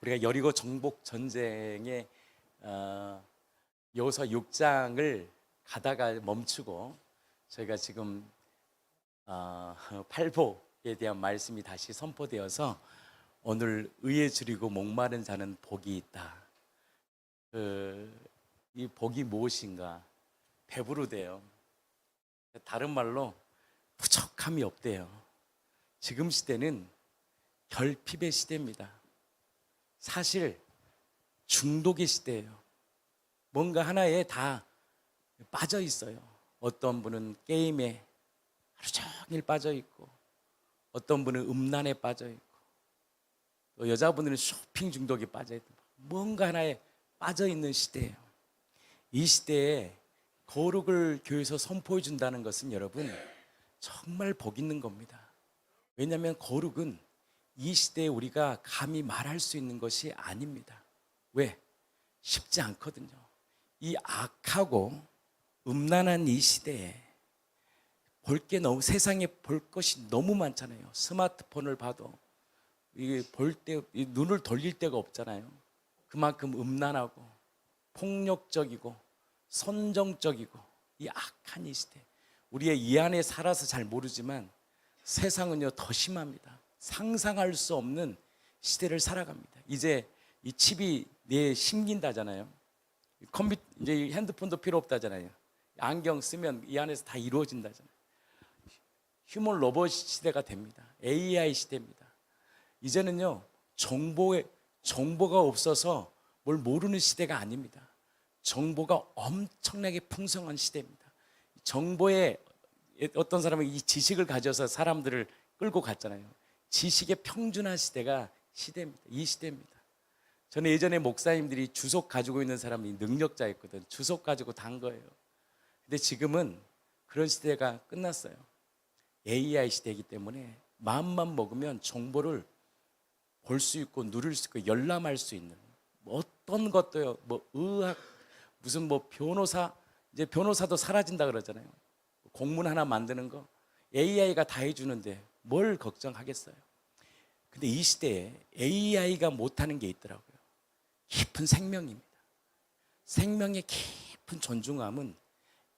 우리가 여리고 정복 전쟁의 여호수아 6장을 가다가 멈추고 저희가 지금 팔복에 대한 말씀이 다시 선포되어서 오늘 의에 줄이고 목마른 자는 복이 있다. 이 복이 무엇인가? 배부르대요. 다른 말로 부족함이 없대요. 지금 시대는 결핍의 시대입니다. 사실 중독의 시대예요. 뭔가 하나에 다 빠져 있어요. 어떤 분은 게임에 하루 종일 빠져 있고, 어떤 분은 음란에 빠져 있고, 또 여자분들은 쇼핑 중독에 빠져 있고, 뭔가 하나에 빠져 있는 시대예요. 이 시대에 거룩을 교회에서 선포해 준다는 것은 여러분 정말 복 있는 겁니다. 왜냐하면 거룩은 이 시대에 우리가 감히 말할 수 있는 것이 아닙니다. 왜? 쉽지 않거든요. 이 악하고 음란한 이 시대에 세상에 볼 것이 너무 많잖아요. 스마트폰을 봐도 이게 눈을 돌릴 데가 없잖아요. 그만큼 음란하고 폭력적이고 선정적이고 이 악한 이 시대, 우리의 이 안에 살아서 잘 모르지만 세상은요 더 심합니다. 상상할 수 없는 시대를 살아갑니다. 이제 이 칩이 뇌에 심긴다잖아요. 이제 핸드폰도 필요 없다잖아요. 안경 쓰면 이 안에서 다 이루어진다잖아요. 휴먼 로봇 시대가 됩니다. AI 시대입니다. 이제는요 정보가 없어서 뭘 모르는 시대가 아닙니다. 정보가 엄청나게 풍성한 시대입니다. 정보에 어떤 사람은 이 지식을 가져서 사람들을 끌고 갔잖아요. 지식의 평준화 시대가 이 시대입니다. 저는 예전에 목사님들이 주석 가지고 있는 사람이 능력자였거든. 주석 가지고 단 거예요. 근데 지금은 그런 시대가 끝났어요. AI 시대이기 때문에 마음만 먹으면 정보를 볼 수 있고 누릴 수 있고 열람할 수 있는 어떤 것도요. 의학 무슨 변호사, 이제 변호사도 사라진다 그러잖아요. 공문 하나 만드는 거 AI가 다 해주는데 뭘 걱정하겠어요. 근데 이 시대에 AI가 못하는 게 있더라고요. 깊은 생명입니다. 생명의 깊은 존중함은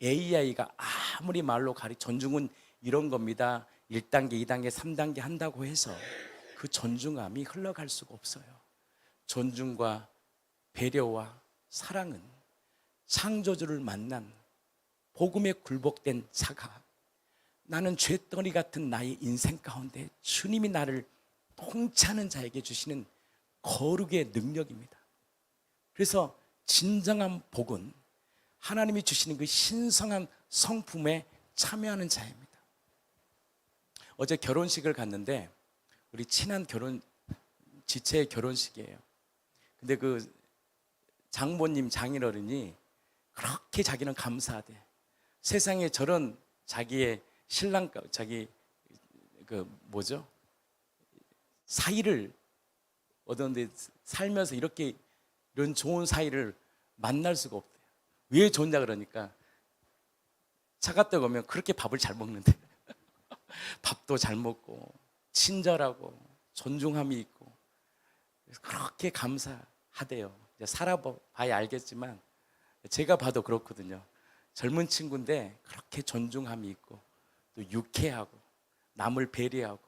AI가 아무리 말로 존중은 이런 겁니다. 1단계, 2단계, 3단계 한다고 해서 그 존중함이 흘러갈 수가 없어요. 존중과 배려와 사랑은 창조주를 만난 복음에 굴복된 자가, 나는 죄덩이 같은 나의 인생 가운데 주님이 나를 통치하는 자에게 주시는 거룩의 능력입니다. 그래서 진정한 복은 하나님이 주시는 그 신성한 성품에 참여하는 자입니다. 어제 결혼식을 갔는데 우리 친한 지체의 결혼식이에요. 근데 그 장모님 장인어른이 그렇게 자기는 감사하대. 세상에 저런 자기의 신랑, 사이를 얻었는데 살면서 이런 좋은 사이를 만날 수가 없대요. 왜 좋냐 그러니까 차 갔다 오면 그렇게 밥을 잘 먹는데 밥도 잘 먹고 친절하고 존중함이 있고 그렇게 감사하대요. 이제 살아봐야 알겠지만 제가 봐도 그렇거든요. 젊은 친구인데 그렇게 존중함이 있고 또 유쾌하고 남을 배려하고,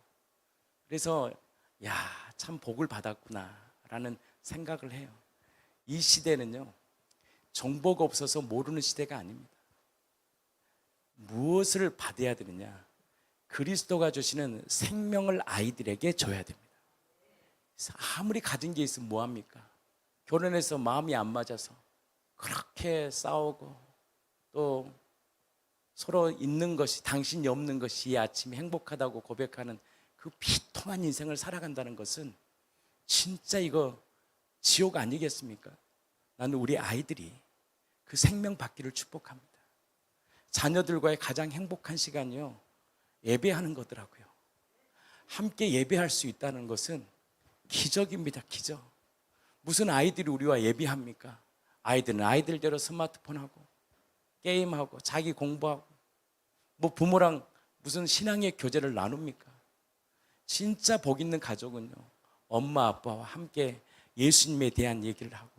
그래서 참 복을 받았구나 라는 생각을 해요. 이 시대는요 정보가 없어서 모르는 시대가 아닙니다. 무엇을 받아야 되느냐? 그리스도가 주시는 생명을 아이들에게 줘야 됩니다. 아무리 가진 게 있으면 뭐합니까? 결혼해서 마음이 안 맞아서 그렇게 싸우고 또 서로 있는 것이, 당신이 없는 것이 이 아침에 행복하다고 고백하는 그 비통한 인생을 살아간다는 것은 진짜 이거 지옥 아니겠습니까? 나는 우리 아이들이 그 생명 받기를 축복합니다. 자녀들과의 가장 행복한 시간이요 예배하는 거더라고요. 함께 예배할 수 있다는 것은 기적입니다. 기적. 무슨 아이들이 우리와 예배합니까? 아이들은 아이들대로 스마트폰하고 게임하고 자기 공부하고 부모랑 무슨 신앙의 교제를 나눕니까? 진짜 복 있는 가족은요 엄마 아빠와 함께 예수님에 대한 얘기를 하고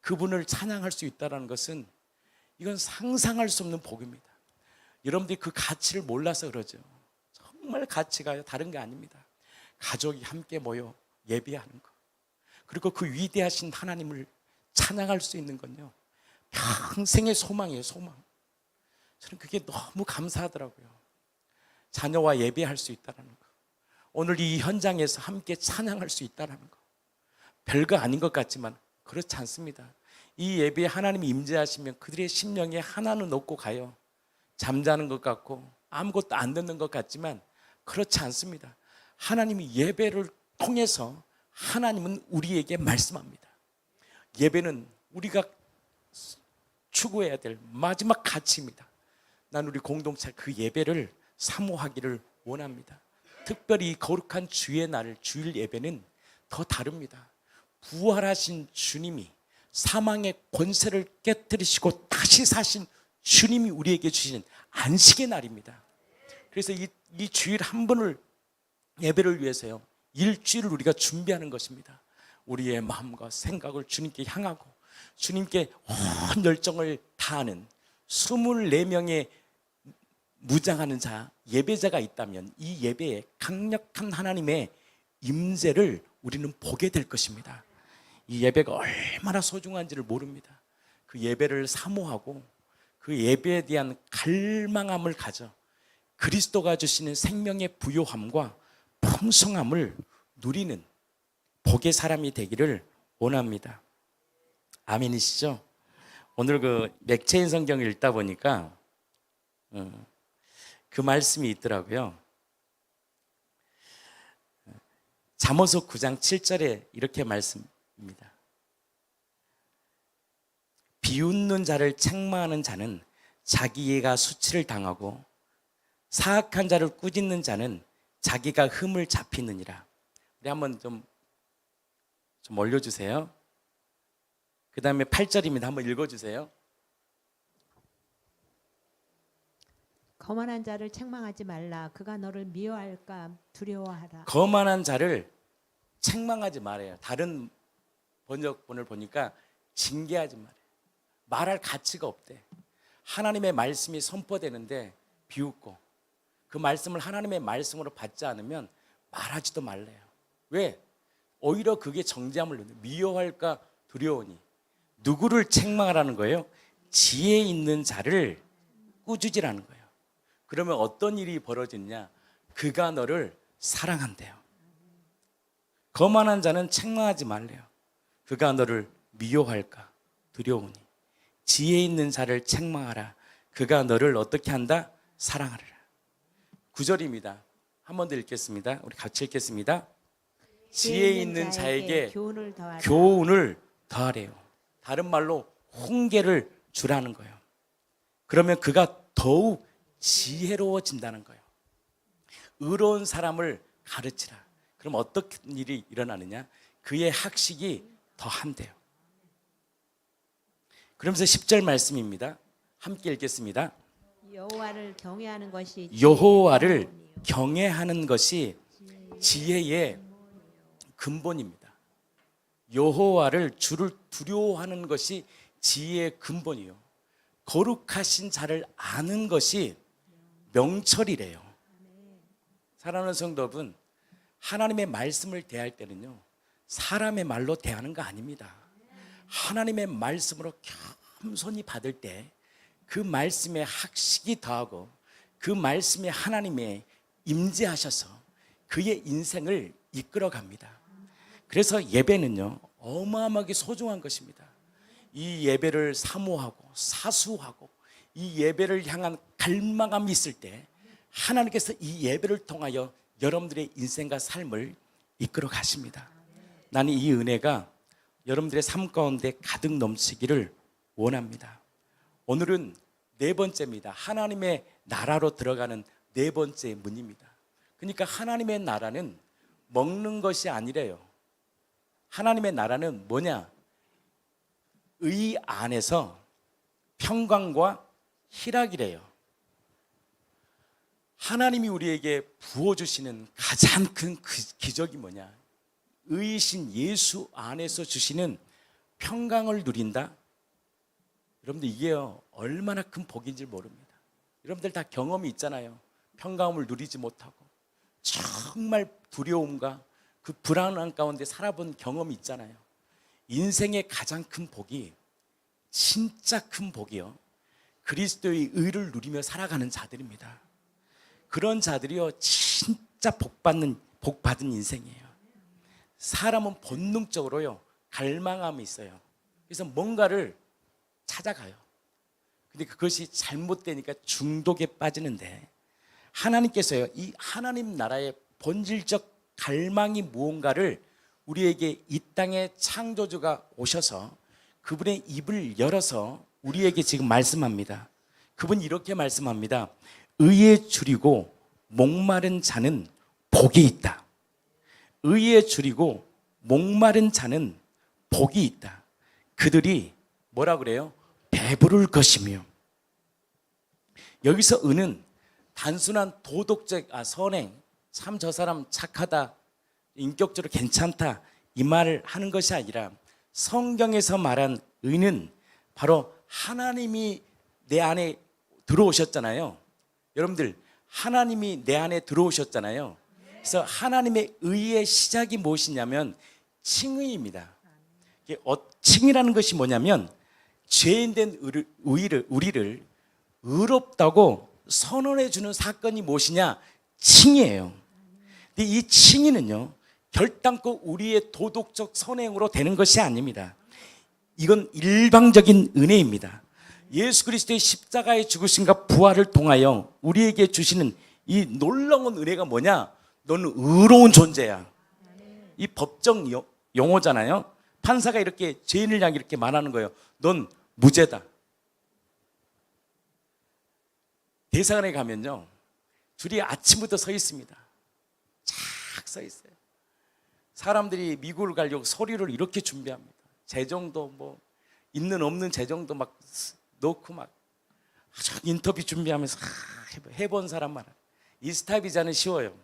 그분을 찬양할 수 있다는 것은 이건 상상할 수 없는 복입니다. 여러분들이 그 가치를 몰라서 그러죠. 정말 가치가 다른 게 아닙니다. 가족이 함께 모여 예배하는 것, 그리고 그 위대하신 하나님을 찬양할 수 있는 건요, 평생의 소망이에요. 소망. 저는 그게 너무 감사하더라고요. 자녀와 예배할 수 있다는 거, 오늘 이 현장에서 함께 찬양할 수 있다는 거, 별거 아닌 것 같지만 그렇지 않습니다. 이 예배에 하나님이 임재하시면 그들의 심령에 하나는 없고 가요. 잠자는 것 같고 아무것도 안 듣는 것 같지만 그렇지 않습니다. 하나님이 예배를 통해서 하나님은 우리에게 말씀합니다. 예배는 우리가 추구해야 될 마지막 가치입니다. 난 우리 공동체 그 예배를 사모하기를 원합니다. 특별히 이 거룩한 주의 날, 주일 예배는 더 다릅니다. 부활하신 주님이 사망의 권세를 깨뜨리시고 다시 사신 주님이 우리에게 주시는 안식의 날입니다. 그래서 이 주일 한 번을 예배를 위해서요, 일주일을 우리가 준비하는 것입니다. 우리의 마음과 생각을 주님께 향하고 주님께 온 열정을 다하는 24명의 무장하는 자, 예배자가 있다면 이 예배에 강력한 하나님의 임재를 우리는 보게 될 것입니다. 이 예배가 얼마나 소중한지를 모릅니다. 그 예배를 사모하고 그 예배에 대한 갈망함을 가져 그리스도가 주시는 생명의 부요함과 풍성함을 누리는 복의 사람이 되기를 원합니다. 아멘이시죠? 오늘 그 맥체인 성경을 읽다 보니까 그 말씀이 있더라고요. 잠언서 9장 7절에 이렇게 말씀입니다. 비웃는 자를 책망하는 자는 자기가 수치를 당하고 사악한 자를 꾸짖는 자는 자기가 흠을 잡히느니라. 우리 한번 좀 올려주세요. 그 다음에 8절입니다. 한번 읽어주세요. 거만한 자를 책망하지 말라. 그가 너를 미워할까 두려워하라. 거만한 자를 책망하지 말아요. 다른 번역본을 보니까 징계하지 말아요. 말할 가치가 없대. 하나님의 말씀이 선포되는데 비웃고 그 말씀을 하나님의 말씀으로 받지 않으면 말하지도 말래요. 왜? 오히려 그게 정죄함을 넣는, 미워할까 두려우니. 누구를 책망하라는 거예요? 지혜 있는 자를 꾸짖으라는 거예요. 그러면 어떤 일이 벌어지냐? 그가 너를 사랑한대요. 거만한 자는 책망하지 말래요. 그가 너를 미워할까 두려우니. 지혜 있는 자를 책망하라. 그가 너를 어떻게 한다? 사랑하리라. 9절입니다. 한 번 더 읽겠습니다. 우리 같이 읽겠습니다. 지혜 있는 자에게 교훈을 더하래요. 다른 말로 훈계를 주라는 거예요. 그러면 그가 더욱 지혜로워진다는 거예요. 의로운 사람을 가르치라. 그럼 어떤 일이 일어나느냐? 그의 학식이 더한대요. 그러면서 10절 말씀입니다. 함께 읽겠습니다. 여호와를 경외하는 것이 지혜의 근본입니다. 여호와를 주를 두려워하는 것이 지혜의 근본이요. 거룩하신 자를 아는 것이 명철이래요. 사랑하는 성도분, 하나님의 말씀을 대할 때는요, 사람의 말로 대하는 거 아닙니다. 하나님의 말씀으로 겸손히 받을 때 그 말씀에 학식이 더하고 그 말씀에 하나님의 임재하셔서 그의 인생을 이끌어 갑니다. 그래서 예배는요, 어마어마하게 소중한 것입니다. 이 예배를 사모하고 사수하고 이 예배를 향한 갈망함이 있을 때 하나님께서 이 예배를 통하여 여러분들의 인생과 삶을 이끌어 가십니다. 나는 이 은혜가 여러분들의 삶 가운데 가득 넘치기를 원합니다. 오늘은 네 번째입니다. 하나님의 나라로 들어가는 네 번째 문입니다. 그러니까 하나님의 나라는 먹는 것이 아니래요. 하나님의 나라는 뭐냐? 의 안에서 평강과 희락이래요. 하나님이 우리에게 부어주시는 가장 큰 기적이 뭐냐? 의이신 예수 안에서 주시는 평강을 누린다. 여러분들 이게요 얼마나 큰 복인지 모릅니다. 여러분들 다 경험이 있잖아요. 평강을 누리지 못하고 정말 두려움과 그 불안한 가운데 살아본 경험이 있잖아요. 인생의 가장 큰 복이, 진짜 큰 복이요, 그리스도의 의를 누리며 살아가는 자들입니다. 그런 자들이요 진짜 복받은 인생이에요. 사람은 본능적으로요 갈망함이 있어요. 그래서 뭔가를 찾아가요. 근데 그것이 잘못되니까 중독에 빠지는데, 하나님께서요 이 하나님 나라의 본질적 갈망이 무언가를 우리에게 이 땅의 창조주가 오셔서 그분의 입을 열어서 우리에게 지금 말씀합니다. 그분이 이렇게 말씀합니다. 의에 줄이고 목마른 자는 복이 있다. 의에 줄이고 목마른 자는 복이 있다. 그들이 뭐라 그래요? 배부를 것이며. 여기서 의는 단순한 도덕적 선행, 참 저 사람 착하다, 인격적으로 괜찮다 이 말을 하는 것이 아니라, 성경에서 말한 의는 바로 하나님이 내 안에 들어오셨잖아요. 여러분들 하나님이 내 안에 들어오셨잖아요. 그래서 하나님의 의의 시작이 무엇이냐면 칭의입니다. 칭이라는 것이 뭐냐면 죄인된 우리를 의롭다고 선언해 주는 사건이 무엇이냐? 칭의예요. 근데 이 칭의는요 결단코 우리의 도덕적 선행으로 되는 것이 아닙니다. 이건 일방적인 은혜입니다. 예수 그리스도의 십자가의 죽으심과 부활을 통하여 우리에게 주시는 이 놀라운 은혜가 뭐냐? 너는 의로운 존재야. 이 법정 용어잖아요. 판사가 이렇게 죄인을 향해 이렇게 말하는 거예요. 넌 무죄다. 대사관에 가면요 줄이 아침부터 서 있습니다. 쫙 서 있어요. 사람들이 미국을 가려고 서류를 이렇게 준비합니다. 재정도 뭐 있는 없는 재정도 막 넣고 막 아주 인터뷰 준비하면서 해본 사람만. 이 스타 비자는 쉬워요.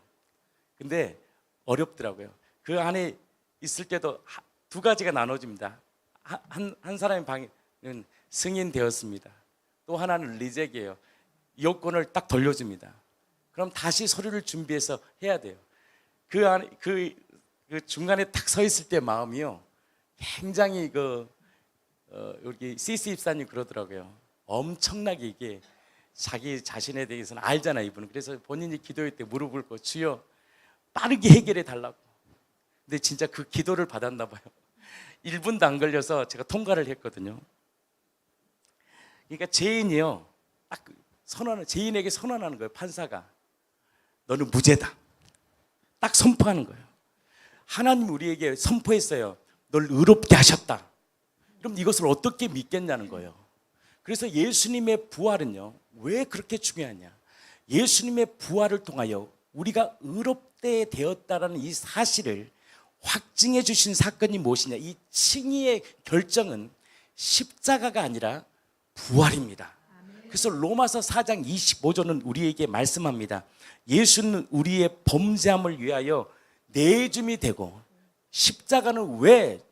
근데 어렵더라고요. 그 안에 있을 때도 두 가지가 나눠집니다. 한 사람의 방은 승인 되었습니다. 또 하나는 리젝이에요. 여권을 딱 돌려줍니다. 그럼 다시 서류를 준비해서 해야 돼요. 그 중간에 딱 서 있을 때 마음이요 굉장히 여기 CC 입사님 그러더라고요. 엄청나게 이게 자기 자신에 대해서는 알잖아요, 이분은. 그래서 본인이 기도할 때 무릎을 꿇고 주여 빠르게 해결해 달라고. 근데 진짜 그 기도를 받았나 봐요. 1분도 안 걸려서 제가 통과를 했거든요. 그러니까 죄인이요 딱 죄인에게 선언하는 거예요. 판사가 너는 무죄다. 딱 선포하는 거예요. 하나님 우리에게 선포했어요. 널 의롭게 하셨다. 그럼 이것을 어떻게 믿겠냐는 거예요. 그래서 예수님의 부활은요 왜 그렇게 중요하냐? 예수님의 부활을 통하여 우리가 의롭게 되었다라는 이 사실을 확증해 주신 사건이 무엇이냐? 이 칭의의 결정은 십자가가 아니라 부활입니다. 그래서 로마서 4장 25절은 우리에게 말씀합니다. 예수는 우리의 범죄함을 위하여 내줌이 되고, 십자가는 왜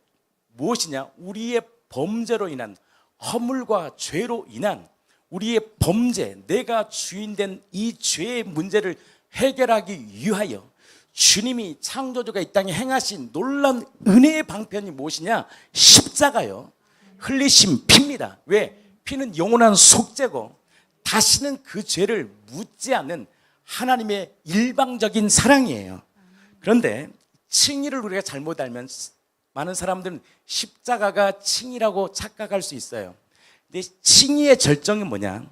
무엇이냐? 우리의 범죄로 인한 허물과 죄로 인한 우리의 범죄, 내가 주인된 이 죄의 문제를 해결하기 위하여 주님이 창조주가 이 땅에 행하신 놀라운 은혜의 방편이 무엇이냐? 십자가요 흘리신 피입니다. 왜? 피는 영원한 속죄고 다시는 그 죄를 묻지 않는 하나님의 일방적인 사랑이에요. 그런데 칭의를 우리가 잘못 알면 많은 사람들은 십자가가 칭의라고 착각할 수 있어요. 근데 칭의의 절정이 뭐냐?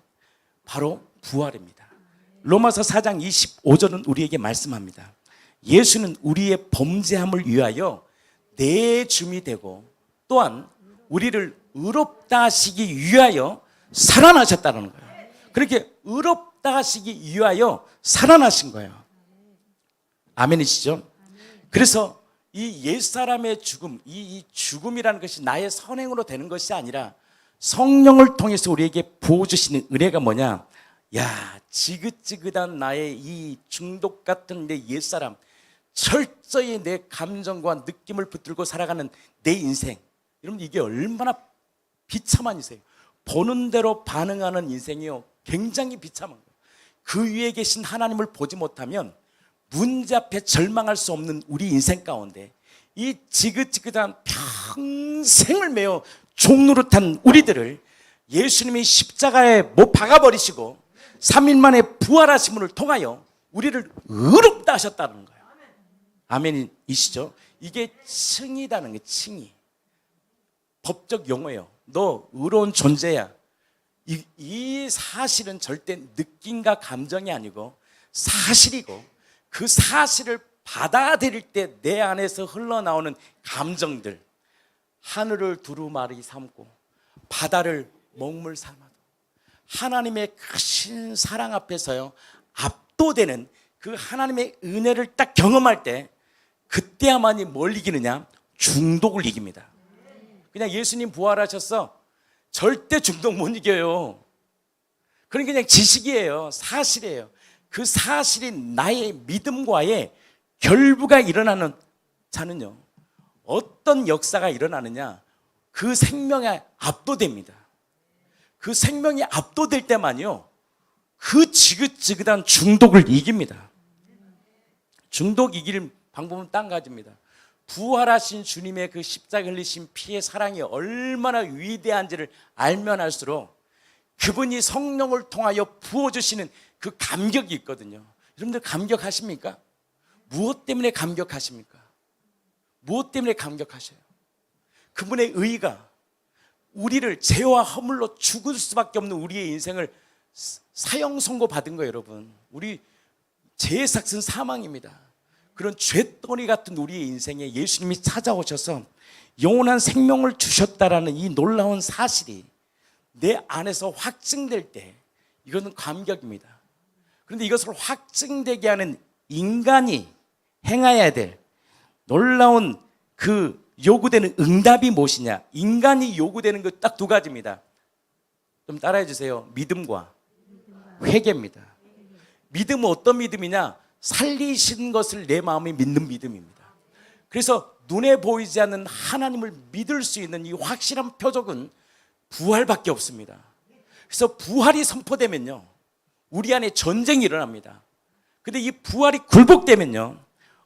바로 부활입니다. 로마서 4장 25절은 우리에게 말씀합니다. 예수는 우리의 범죄함을 위하여 내줌이 되고 또한 우리를 의롭다 하시기 위하여 살아나셨다는 거예요. 그렇게 의롭다 하시기 위하여 살아나신 거예요. 아멘이시죠? 그래서 이 옛사람의 죽음, 이 죽음이라는 것이 나의 선행으로 되는 것이 아니라 성령을 통해서 우리에게 부어주시는 은혜가 뭐냐? 야, 지긋지긋한 나의 이 중독 같은 내 옛사람 철저히 내 감정과 느낌을 붙들고 살아가는 내 인생, 여러분 이게 얼마나 비참한 인생. 보는 대로 반응하는 인생이요, 굉장히 비참한 거예요. 그 위에 계신 하나님을 보지 못하면 문제 앞에 절망할 수 없는 우리 인생 가운데 이 지긋지긋한 평생을 메어 종노릇한 우리들을 예수님이 십자가에 못 박아버리시고 3일 만에 부활하심을 통하여 우리를 의롭다 하셨다는 거예요. 아멘이시죠? 이게 칭이라는 게, 칭이 법적 용어예요. 너 의로운 존재야. 이 사실은 절대 느낌과 감정이 아니고 사실이고, 그 사실을 받아들일 때 내 안에서 흘러나오는 감정들, 하늘을 두루마리 삼고 바다를 먹물 삼아도 하나님의 크신 사랑 앞에서요 압도되는 그 하나님의 은혜를 딱 경험할 때, 그때야만이 뭘 이기느냐? 중독을 이깁니다. 그냥 예수님 부활하셨어, 절대 중독 못 이겨요. 그건 그냥 지식이에요. 사실이에요. 그 사실이 나의 믿음과의 결부가 일어나는 자는요, 어떤 역사가 일어나느냐? 그 생명에 압도됩니다. 그 생명이 압도될 때만요 그 지긋지긋한 중독을 이깁니다. 중독 이길 방법은 딴 가지입니다. 부활하신 주님의 그 십자가 흘리신 피의 사랑이 얼마나 위대한지를 알면 알수록 그분이 성령을 통하여 부어주시는 그 감격이 있거든요. 여러분들 감격하십니까? 무엇 때문에 감격하십니까? 무엇 때문에 감격하셔요? 그분의 의가 우리를 죄와 허물로 죽을 수밖에 없는 우리의 인생을 사형 선고 받은 거예요. 여러분, 우리 죄의 삭은 사망입니다. 그런 죄덩이 같은 우리의 인생에 예수님이 찾아오셔서 영원한 생명을 주셨다라는 이 놀라운 사실이 내 안에서 확증될 때, 이것은 감격입니다. 그런데 이것을 확증되게 하는 인간이 행해야 될 놀라운 그 요구되는 응답이 무엇이냐? 인간이 요구되는 것 딱 두 가지입니다. 좀 따라해 주세요. 믿음과 회개입니다. 믿음은 어떤 믿음이냐? 살리신 것을 내 마음에 믿는 믿음입니다. 그래서 눈에 보이지 않는 하나님을 믿을 수 있는 이 확실한 표적은 부활밖에 없습니다. 그래서 부활이 선포되면요 우리 안에 전쟁이 일어납니다. 근데 이 부활이 굴복되면요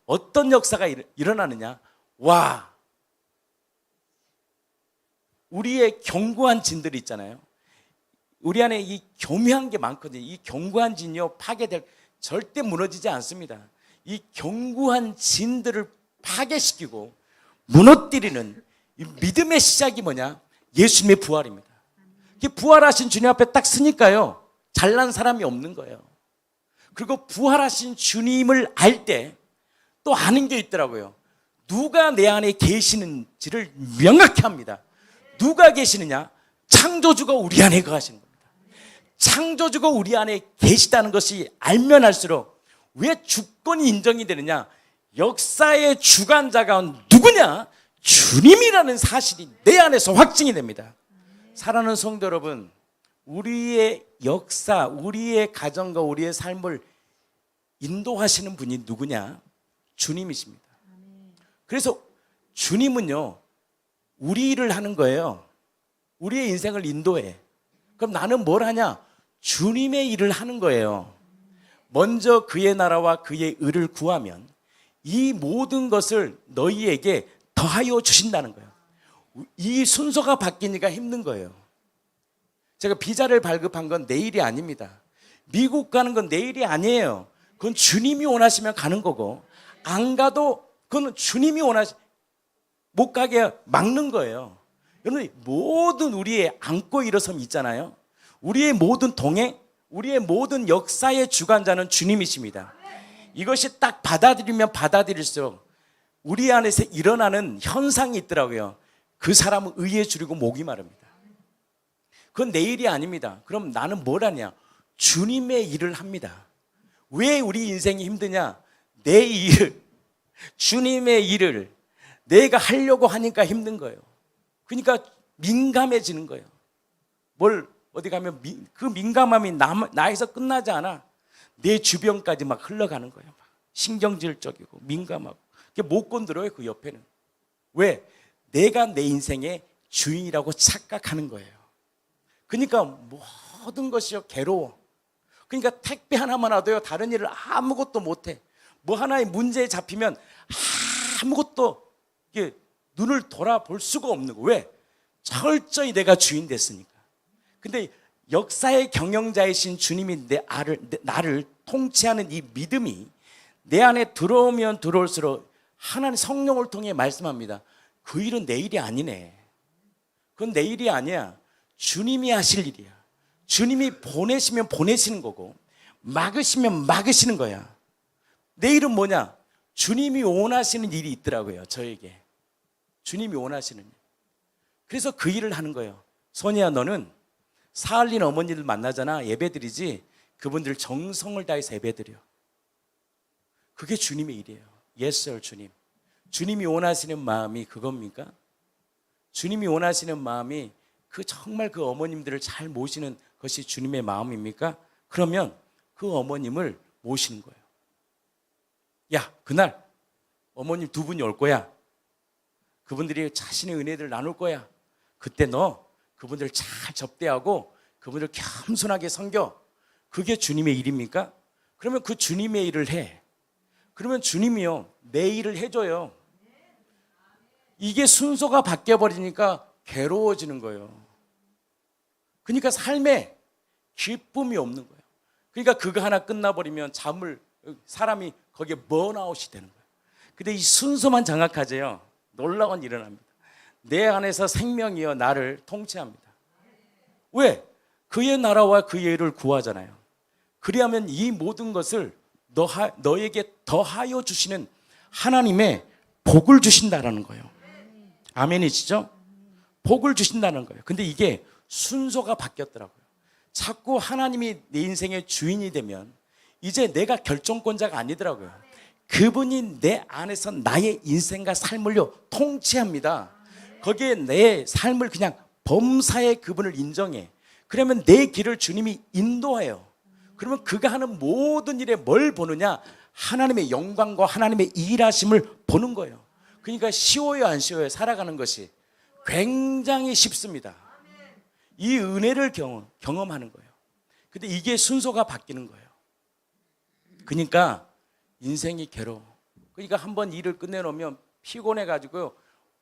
어떤 역사가 일어나느냐? 와, 우리의 견고한 진들이 있잖아요. 우리 안에 이 교묘한 게 많거든요. 이 견고한 진이요 파괴될, 절대 무너지지 않습니다. 이 견고한 진들을 파괴시키고 무너뜨리는 이 믿음의 시작이 뭐냐? 예수님의 부활입니다. 부활하신 주님 앞에 딱 서니까요 잘난 사람이 없는 거예요. 그리고 부활하신 주님을 알 때 또 아는 게 있더라고요. 누가 내 안에 계시는지를 명확히 합니다. 누가 계시느냐? 창조주가 우리 안에 거하시는 겁니다. 창조주가 우리 안에 계시다는 것이 알면 알수록 왜 주권이 인정이 되느냐? 역사의 주관자가 누구냐? 주님이라는 사실이 내 안에서 확증이 됩니다. 사랑하는 성도 여러분, 우리의 역사, 우리의 가정과 우리의 삶을 인도하시는 분이 누구냐? 주님이십니다. 그래서 주님은요 우리 일을 하는 거예요. 우리의 인생을 인도해. 그럼 나는 뭘 하냐? 주님의 일을 하는 거예요. 먼저 그의 나라와 그의 의를 구하면 이 모든 것을 너희에게 더하여 주신다는 거예요. 이 순서가 바뀌니까 힘든 거예요. 제가 비자를 발급한 건 내 일이 아닙니다. 미국 가는 건 내 일이 아니에요. 그건 주님이 원하시면 가는 거고, 안 가도 그건 주님이 못 가게 막는 거예요. 여러분, 모든 우리의 안고 일어섬 있잖아요. 우리의 모든 동행, 우리의 모든 역사의 주관자는 주님이십니다. 이것이 딱 받아들이면 받아들일수록 우리 안에서 일어나는 현상이 있더라고요. 그 사람은 의에 줄이고 목이 마릅니다. 그건 내 일이 아닙니다. 그럼 나는 뭘 하냐? 주님의 일을 합니다. 왜 우리 인생이 힘드냐? 내 일을, 주님의 일을 내가 하려고 하니까 힘든 거예요. 그러니까 민감해지는 거예요. 뭘 어디 가면 그 민감함이 나에서 끝나지 않아. 내 주변까지 막 흘러가는 거예요. 막 신경질적이고 민감하고 못 건드려요. 그 옆에는. 왜? 내가 내 인생의 주인이라고 착각하는 거예요. 그러니까 모든 것이 괴로워. 그러니까 택배 하나만 와도요, 다른 일을 아무것도 못해. 뭐 하나의 문제에 잡히면 아무것도 이게 눈을 돌아볼 수가 없는 거. 왜? 철저히 내가 주인 됐으니까. 근데 역사의 경영자이신 주님이 나를 통치하는 이 믿음이 내 안에 들어오면 들어올수록 하나님 성령을 통해 말씀합니다. 그 일은 내 일이 아니네. 그건 내 일이 아니야. 주님이 하실 일이야. 주님이 보내시면 보내시는 거고 막으시면 막으시는 거야. 내 일은 뭐냐? 주님이 원하시는 일이 있더라고요. 저에게. 주님이 원하시는 일. 그래서 그 일을 하는 거예요. 소니야, 너는 사할린 어머니들 만나잖아. 예배드리지. 그분들 정성을 다해서 예배드려. 그게 주님의 일이에요. Yes, sir, 주님. 주님이 원하시는 마음이 그겁니까? 주님이 원하시는 마음이 정말 그 어머님들을 잘 모시는 것이 주님의 마음입니까? 그러면 그 어머님을 모시는 거예요. 야, 그날 어머님 두 분이 올 거야. 그분들이 자신의 은혜들을 나눌 거야. 그때 너 그분들 잘 접대하고 그분들 겸손하게 섬겨. 그게 주님의 일입니까? 그러면 그 주님의 일을 해. 그러면 주님이요, 내 일을 해줘요. 이게 순서가 바뀌어버리니까 괴로워지는 거예요. 그러니까 삶에 기쁨이 없는 거예요. 그러니까 그거 하나 끝나버리면 사람이 거기에 번아웃이 되는 거예요. 근데 이 순서만 장악하세요. 놀라운 일이 일어납니다. 내 안에서 생명이여 나를 통치합니다. 왜? 그의 나라와 그의 의를 구하잖아요. 그리하면 이 모든 것을 너에게 더하여 주시는 하나님의 복을 주신다라는 거예요. 아멘이시죠? 복을 주신다는 거예요. 근데 이게 순서가 바뀌었더라고요. 자꾸 하나님이 내 인생의 주인이 되면 이제 내가 결정권자가 아니더라고요. 그분이 내 안에서 나의 인생과 삶을요 통치합니다. 거기에 내 삶을 그냥 범사의 그분을 인정해. 그러면 내 길을 주님이 인도해요. 그러면 그가 하는 모든 일에 뭘 보느냐? 하나님의 영광과 하나님의 일하심을 보는 거예요. 그러니까 쉬워요, 안 쉬워요? 살아가는 것이 굉장히 쉽습니다. 이 은혜를 경험하는 거예요. 근데 이게 순서가 바뀌는 거예요. 그러니까 인생이 괴로워. 그러니까 한번 일을 끝내놓으면 피곤해가지고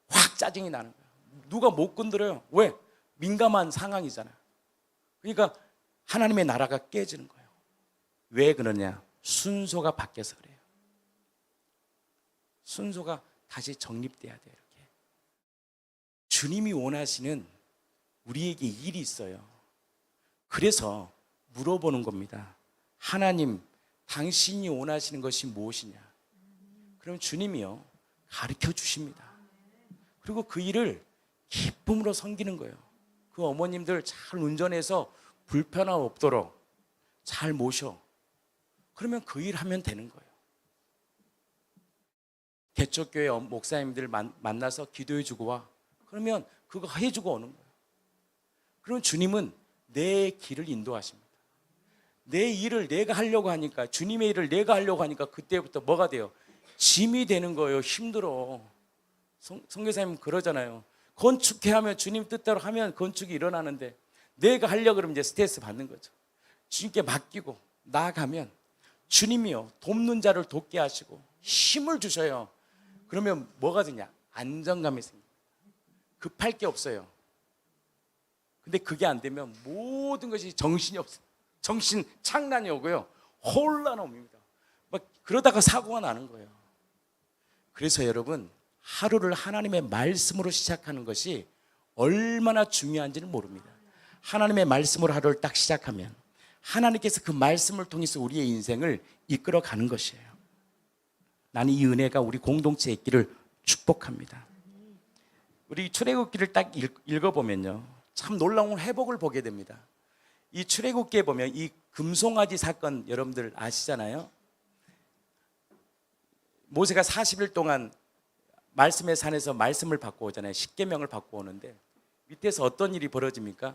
확 짜증이 나는 거예요. 누가 못 건드려요. 왜? 민감한 상황이잖아요. 그러니까 하나님의 나라가 깨지는 거예요. 왜 그러냐? 순서가 바뀌어서 그래요. 순서가 다시 정립돼야 돼요. 이렇게. 주님이 원하시는 우리에게 일이 있어요. 그래서 물어보는 겁니다. 하나님, 당신이 원하시는 것이 무엇이냐? 그럼 주님이요 가르쳐 주십니다. 그리고 그 일을 기쁨으로 섬기는 거예요. 그 어머님들 잘 운전해서 불편함 없도록 잘 모셔. 그러면 그 일 하면 되는 거예요. 개척교회 목사님들 만나서 기도해 주고 와. 그러면 그거 해주고 오는 거예요. 그럼 주님은 내 길을 인도하십니다. 내 일을 내가 하려고 하니까, 주님의 일을 내가 하려고 하니까 그때부터 뭐가 돼요? 짐이 되는 거예요. 힘들어. 선교사님 그러잖아요. 건축해 하면 주님 뜻대로 하면 건축이 일어나는데 내가 하려고 그러면 이제 스트레스 받는 거죠. 주님께 맡기고 나아가면 주님이요 돕는 자를 돕게 하시고 힘을 주셔요. 그러면 뭐가 되냐? 안정감이 생깁니다. 급할 게 없어요. 근데 그게 안 되면 모든 것이 정신이 없어요. 정신 창란이 오고요. 혼란 옵니다. 막 그러다가 사고가 나는 거예요. 그래서 여러분, 하루를 하나님의 말씀으로 시작하는 것이 얼마나 중요한지는 모릅니다. 하나님의 말씀으로 하루를 딱 시작하면 하나님께서 그 말씀을 통해서 우리의 인생을 이끌어 가는 것이에요. 나는 이 은혜가 우리 공동체에 있기를 축복합니다. 우리 출애굽기를 딱 읽어보면요, 참 놀라운 회복을 보게 됩니다. 이 출애굽기에 보면 이 금송아지 사건 여러분들 아시잖아요. 모세가 40일 동안 말씀의 산에서 말씀을 받고 오잖아요. 십계명을 받고 오는데 밑에서 어떤 일이 벌어집니까?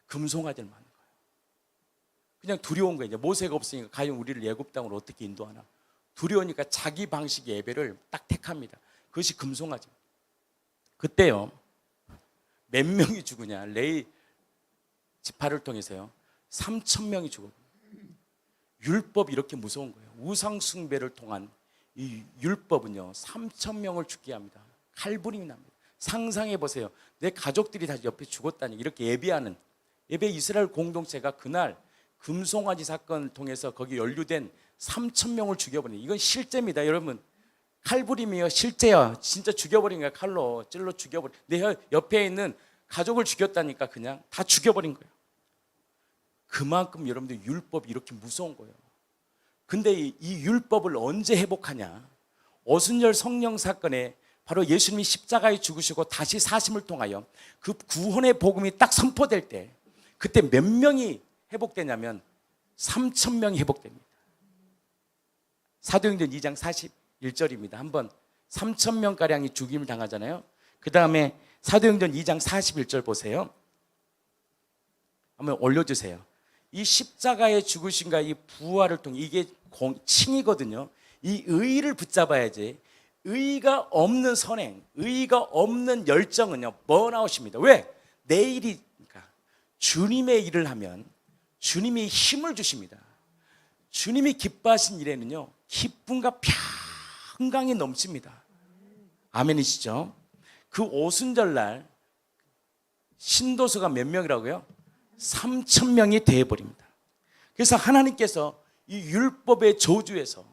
금송아지를 만든 거예요. 그냥 두려운 거예요. 이제 모세가 없으니까 과연 우리를 애굽 땅으로 어떻게 인도하나. 두려우니까 자기 방식의 예배를 딱 택합니다. 그것이 금송아지. 그때요, 몇 명이 죽으냐. 레위 지파를 통해서요 3,000명이 죽어요. 율법이 이렇게 무서운 거예요. 우상 숭배를 통한 이 율법은요 3,000명을 죽게 합니다. 칼부림이 납니다. 상상해 보세요. 내 가족들이 다 옆에 죽었다니. 이렇게 예배하는 예배 이스라엘 공동체가 그날 금송아지 사건을 통해서 거기 연루된 3,000명을 죽여버린, 이건 실제입니다. 여러분, 칼부림이요 실제야. 진짜 죽여버린 거야. 칼로 찔러 죽여버린. 내 옆에 있는 가족을 죽였다니까. 그냥 다 죽여버린 거예요. 그만큼 여러분들 율법이 이렇게 무서운 거예요. 근데 이 율법을 언제 회복하냐. 오순절 성령 사건에 바로 예수님이 십자가에 죽으시고 다시 사심을 통하여 그 구원의 복음이 딱 선포될 때, 그때 몇 명이 회복되냐면 3,000명이 회복됩니다. 사도행전 2장 41절입니다. 한번 3,000명가량이 죽임을 당하잖아요. 그 다음에 사도행전 2장 41절 보세요. 한번 올려주세요. 이 십자가에 죽으신가 이 부활을 통해, 이게 칭이거든요. 이 의의를 붙잡아야지. 의의가 없는 선행, 의의가 없는 열정은요 번아웃입니다. 왜? 내 일이니까. 주님의 일을 하면 주님이 힘을 주십니다. 주님이 기뻐하신 일에는요 기쁨과 평강이 넘칩니다. 아멘이시죠? 그 오순절날 신도수가 몇 명이라고요? 3,000명이 되어버립니다. 그래서 하나님께서 이 율법의 저주에서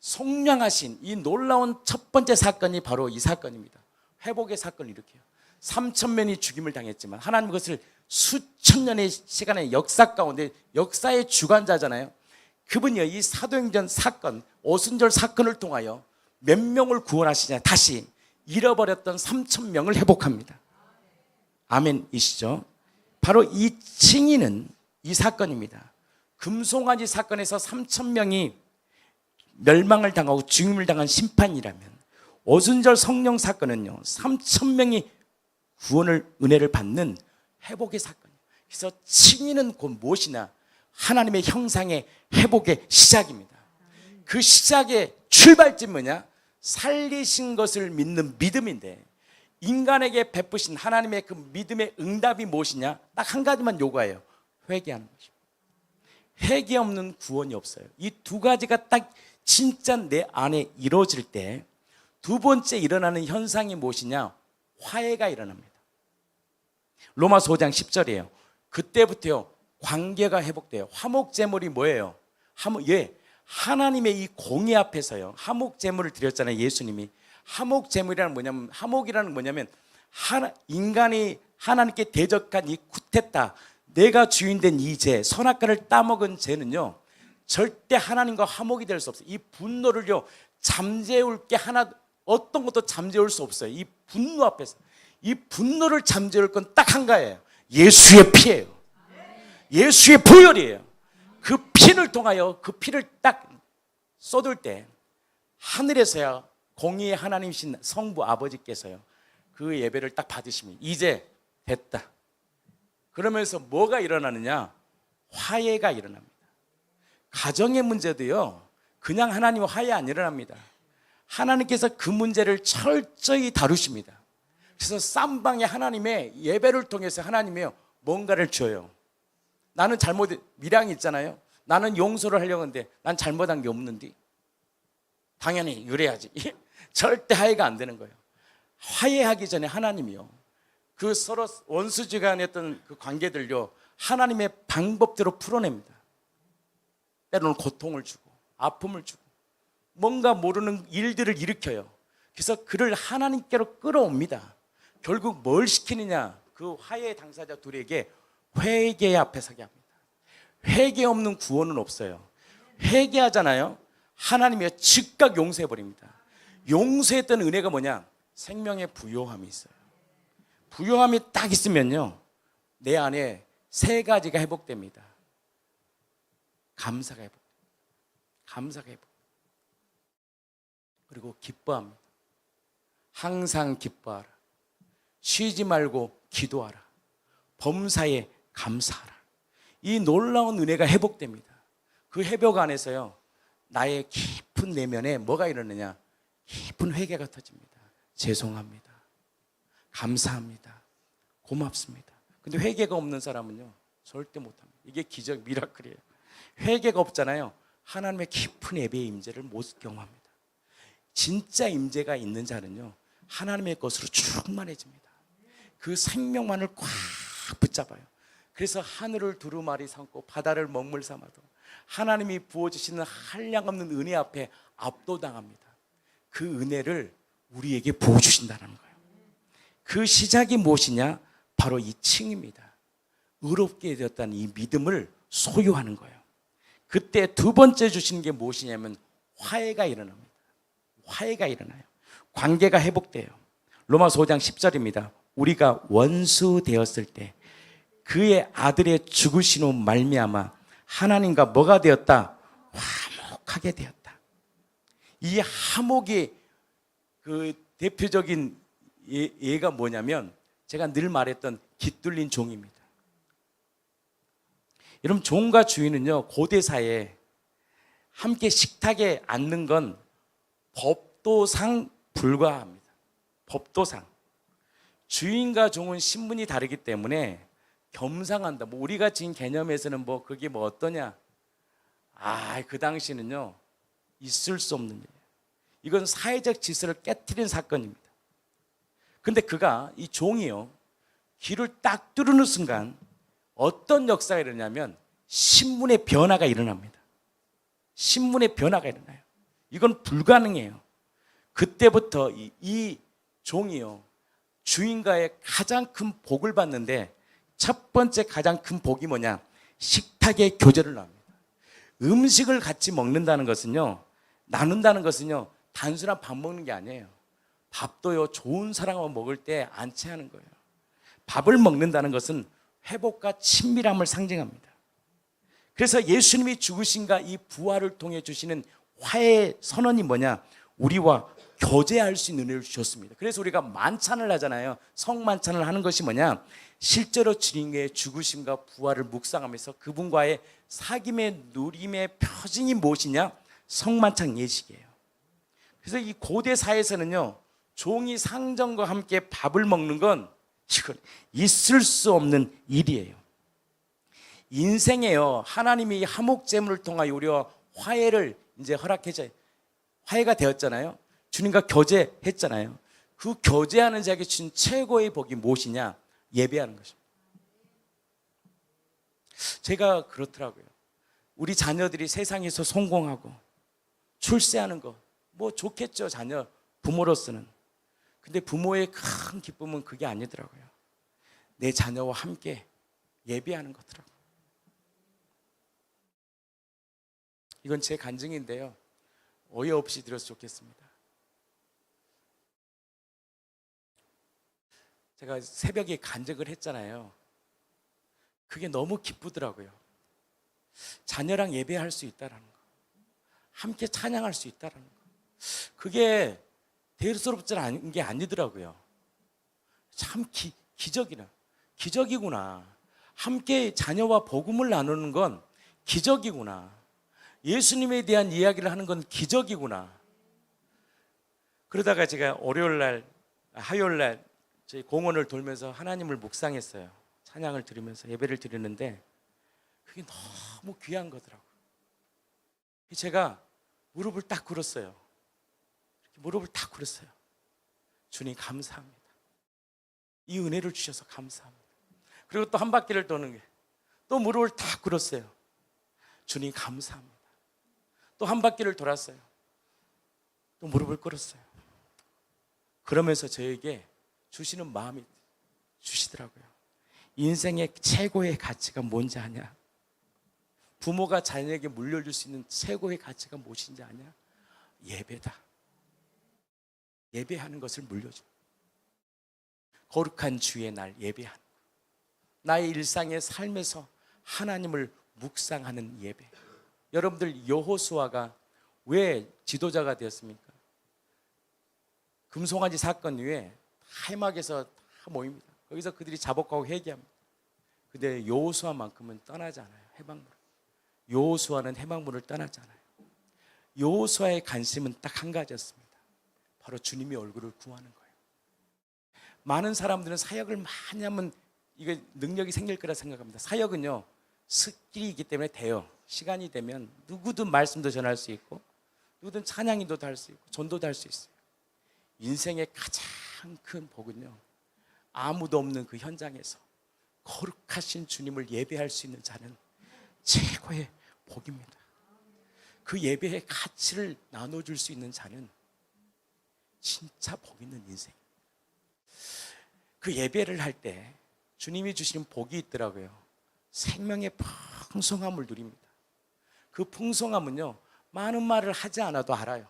속량하신 이 놀라운 첫 번째 사건이 바로 이 사건입니다. 회복의 사건을 일으켜요. 3,000명이 죽임을 당했지만 하나님 그것을 수천 년의 시간의 역사 가운데, 역사의 주관자잖아요. 그분이 이 사도행전 사건, 오순절 사건을 통하여 몇 명을 구원하시냐. 다시 잃어버렸던 3,000명을 회복합니다. 아멘이시죠? 바로 이 칭의는 이 사건입니다. 금송아지 사건에서 3,000명이 멸망을 당하고 죽임을 당한 심판이라면, 오순절 성령 사건은요 3,000명이 구원을, 은혜를 받는 회복의 사건이에요. 그래서 칭의는 곧 무엇이냐? 하나님의 형상의 회복의 시작입니다. 그 시작의 출발점이 뭐냐? 살리신 것을 믿는 믿음인데, 인간에게 베푸신 하나님의 그 믿음의 응답이 무엇이냐? 딱 한 가지만 요구해요. 회개하는 것입니다. 회개 없는 구원이 없어요. 이 두 가지가 딱 진짜 내 안에 이루어질 때 두 번째 일어나는 현상이 무엇이냐? 화해가 일어납니다. 로마서 5장 10절이에요. 그때부터요 관계가 회복돼요. 화목제물이 뭐예요? 하나님의 이 공의 앞에서요 화목제물을 드렸잖아요. 예수님이. 화목제물이라는 뭐냐면, 화목이라는 뭐냐면 인간이 하나님께 대적한 이 쿠테타, 내가 주인된 이 죄, 선악과를 따먹은 죄는요 절대 하나님과 화목이 될 수 없어요. 이 분노를요 잠재울 게 하나, 어떤 것도 잠재울 수 없어요. 이 분노 앞에서. 이 분노를 잠재울 건 딱 한 가지예요. 예수의 피예요. 예수의 보혈이에요. 그 피를 통하여, 그 피를 딱 쏟을 때 하늘에서야 공의의 하나님이신 성부 아버지께서요 그 예배를 딱 받으시면 이제 됐다. 그러면서 뭐가 일어나느냐? 화해가 일어납니다. 가정의 문제도요 그냥 하나님과 화해 안 일어납니다. 하나님께서 그 문제를 철저히 다루십니다. 그래서 쌈방에 하나님의 예배를 통해서 하나님이요 뭔가를 줘요. 나는 미량이 있잖아요. 나는 용서를 하려고 하는데 난 잘못한 게 없는데 당연히 그래야지. 절대 화해가 안 되는 거예요. 화해하기 전에 하나님이요 그 서로 원수지간했던 그 관계들요 하나님의 방법대로 풀어냅니다. 때로는 고통을 주고 아픔을 주고 뭔가 모르는 일들을 일으켜요. 그래서 그를 하나님께로 끌어옵니다. 결국 뭘 시키느냐? 그 화해 당사자 둘에게 회개 앞에 서게 합니다. 회개 없는 구원은 없어요. 회개하잖아요. 하나님이 즉각 용서해 버립니다. 용서했던 은혜가 뭐냐? 생명의 부요함이 있어요. 부요함이 딱 있으면요 내 안에 세 가지가 회복됩니다. 감사가 회복됩니다. 감사가 회복. 그리고 기뻐합니다. 항상 기뻐하라. 쉬지 말고 기도하라. 범사에 감사하라. 이 놀라운 은혜가 회복됩니다. 그 회복 안에서요, 나의 깊은 내면에 뭐가 일어나냐? 깊은 회개가 터집니다. 죄송합니다. 감사합니다. 고맙습니다. 근데 회개가 없는 사람은요, 절대 못합니다. 이게 기적, 미라클이에요. 회개가 없잖아요. 하나님의 깊은 예배의 임재를 못 경험합니다. 진짜 임재가 있는 자는요, 하나님의 것으로 충만해집니다. 그 생명만을 꽉 붙잡아요. 그래서 하늘을 두루마리 삼고 바다를 먹물 삼아도 하나님이 부어주시는 한량없는 은혜 앞에 압도당합니다. 그 은혜를 우리에게 부어주신다는 거예요. 그 시작이 무엇이냐? 바로 이 칭입니다. 의롭게 되었다는 이 믿음을 소유하는 거예요. 그때 두 번째 주시는 게 무엇이냐면 화해가 일어납니다. 화해가 일어나요. 관계가 회복돼요. 로마서 5장 10절입니다. 우리가 원수 되었을 때 그의 아들의 죽으심으로 말미암아 하나님과 뭐가 되었다? 화목하게 되었다. 이 화목의 그 대표적인 예가 뭐냐면 제가 늘 말했던 깃들린 종입니다. 여러분, 종과 주인은요, 고대사에 함께 식탁에 앉는 건 법도상 불가합니다. 법도상. 주인과 종은 신분이 다르기 때문에 겸상한다. 뭐 우리가 지금 개념에서는 뭐 그게 뭐 어떠냐? 그 당시는요, 있을 수 없는 일이에요. 이건 사회적 질서를 깨트린 사건입니다. 근데 그가, 이 종이요, 귀를 딱 뚫는 순간 어떤 역사가 일어나냐면 신분의 변화가 일어납니다. 신분의 변화가 일어나요. 이건 불가능해요. 그때부터 이 종이요, 주인과의 가장 큰 복을 받는데 첫 번째 가장 큰 복이 뭐냐? 식탁의 교제를 나눕니다. 음식을 같이 먹는다는 것은요, 나눈다는 것은요, 단순한 밥 먹는 게 아니에요. 밥도요, 좋은 사람과 먹을 때 안채하는 거예요. 밥을 먹는다는 것은 회복과 친밀함을 상징합니다. 그래서 예수님이 죽으신가 이 부활을 통해 주시는 화해의 선언이 뭐냐? 우리와 교제할 수 있는 은혜를 주셨습니다. 그래서 우리가 만찬을 하잖아요. 성만찬을 하는 것이 뭐냐? 실제로 주님의 죽으심과 부활을 묵상하면서 그분과의 사귐의 누림의 표징이 무엇이냐? 성만찬 예식이에요. 그래서 이 고대 사회에서는요, 종이 상전과 함께 밥을 먹는 건 이건 있을 수 없는 일이에요. 인생에요, 하나님이 화목제물을 통하여 우리와 화해를 이제 허락해줘, 화해가 되었잖아요. 주님과 교제했잖아요. 그 교제하는 자에게 준 최고의 복이 무엇이냐? 예배하는 것입니다. 제가 그렇더라고요. 우리 자녀들이 세상에서 성공하고 출세하는 거 뭐 좋겠죠, 자녀 부모로서는. 근데 부모의 큰 기쁨은 그게 아니더라고요. 내 자녀와 함께 예배하는 거더라고요. 이건 제 간증인데요, 어이없이 드려서 좋겠습니다. 제가 새벽에 간증을 했잖아요. 그게 너무 기쁘더라고요. 자녀랑 예배할 수 있다는 거, 함께 찬양할 수 있다는 거, 그게 대수롭지 않은 게 아니더라고요. 참 기적이구나. 함께 자녀와 복음을 나누는 건 기적이구나. 예수님에 대한 이야기를 하는 건 기적이구나. 그러다가 제가 화요일날 저희 공원을 돌면서 하나님을 묵상했어요. 찬양을 들으면서 예배를 드리는데 그게 너무 귀한 거더라고요. 제가 무릎을 딱 꿇었어요. 무릎을 딱 꿇었어요. 주님 감사합니다. 이 은혜를 주셔서 감사합니다. 그리고 또 한 바퀴를 도는 게, 또 무릎을 딱 꿇었어요. 주님 감사합니다. 또 한 바퀴를 돌았어요. 또 무릎을 꿇었어요. 그러면서 저에게 주시는 마음이 주시더라고요. 인생의 최고의 가치가 뭔지 아냐? 부모가 자녀에게 물려줄 수 있는 최고의 가치가 무엇인지 아냐? 예배다. 예배하는 것을 물려줘. 거룩한 주의 날 예배하는 것. 나의 일상의 삶에서 하나님을 묵상하는 예배. 여러분들, 여호수아가 왜 지도자가 되었습니까? 금송아지 사건 이후에 해막에서 다 모입니다. 거기서 그들이 자복하고 회개합니다. 근데 여호수아만큼은 떠나지 않아요. 해방문. 여호수아는 해방문을 떠나지 않아요. 여호수아의 관심은 딱 한 가지였습니다. 바로 주님의 얼굴을 구하는 거예요. 많은 사람들은 사역을 많이 하면 이게 능력이 생길 거라 생각합니다. 사역은요, 스킬이기 때문에 돼요. 시간이 되면 누구든 말씀도 전할 수 있고, 누구든 찬양인도도 할 수 있고, 전도도 할 수 있어요. 인생의 가장 큰 복은요, 아무도 없는 그 현장에서 거룩하신 주님을 예배할 수 있는 자는 최고의 복입니다. 그 예배의 가치를 나눠줄 수 있는 자는 진짜 복 있는 인생. 그 예배를 할 때 주님이 주시는 복이 있더라고요. 생명의 풍성함을 누립니다. 그 풍성함은요, 많은 말을 하지 않아도 알아요.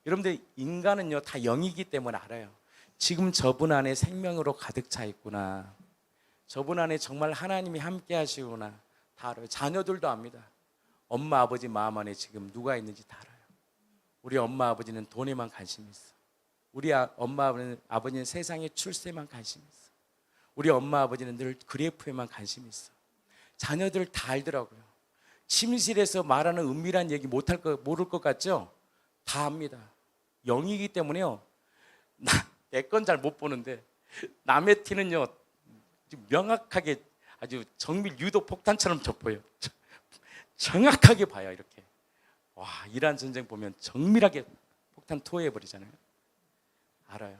여러분들, 인간은요 다 영이기 때문에 알아요. 지금 저분 안에 생명으로 가득 차 있구나, 저분 안에 정말 하나님이 함께 하시구나, 다 알아요. 자녀들도 압니다. 엄마 아버지 마음 안에 지금 누가 있는지 다 알아요. 우리 엄마 아버지는 돈에만 관심이 있어. 우리 엄마 아버지는 세상의 출세만 관심이 있어. 우리 엄마 아버지는 늘 그래프에만 관심이 있어. 자녀들 다 알더라고요. 침실에서 말하는 은밀한 얘기 모를 것 같죠? 다 압니다. 영이기 때문에요, 내 건 잘 못 보는데 남의 티는요 명확하게, 아주 정밀 유도 폭탄처럼 접어요. 정확하게 봐요. 이렇게. 와, 이란 전쟁 보면 정밀하게 폭탄 투하해버리잖아요. 알아요.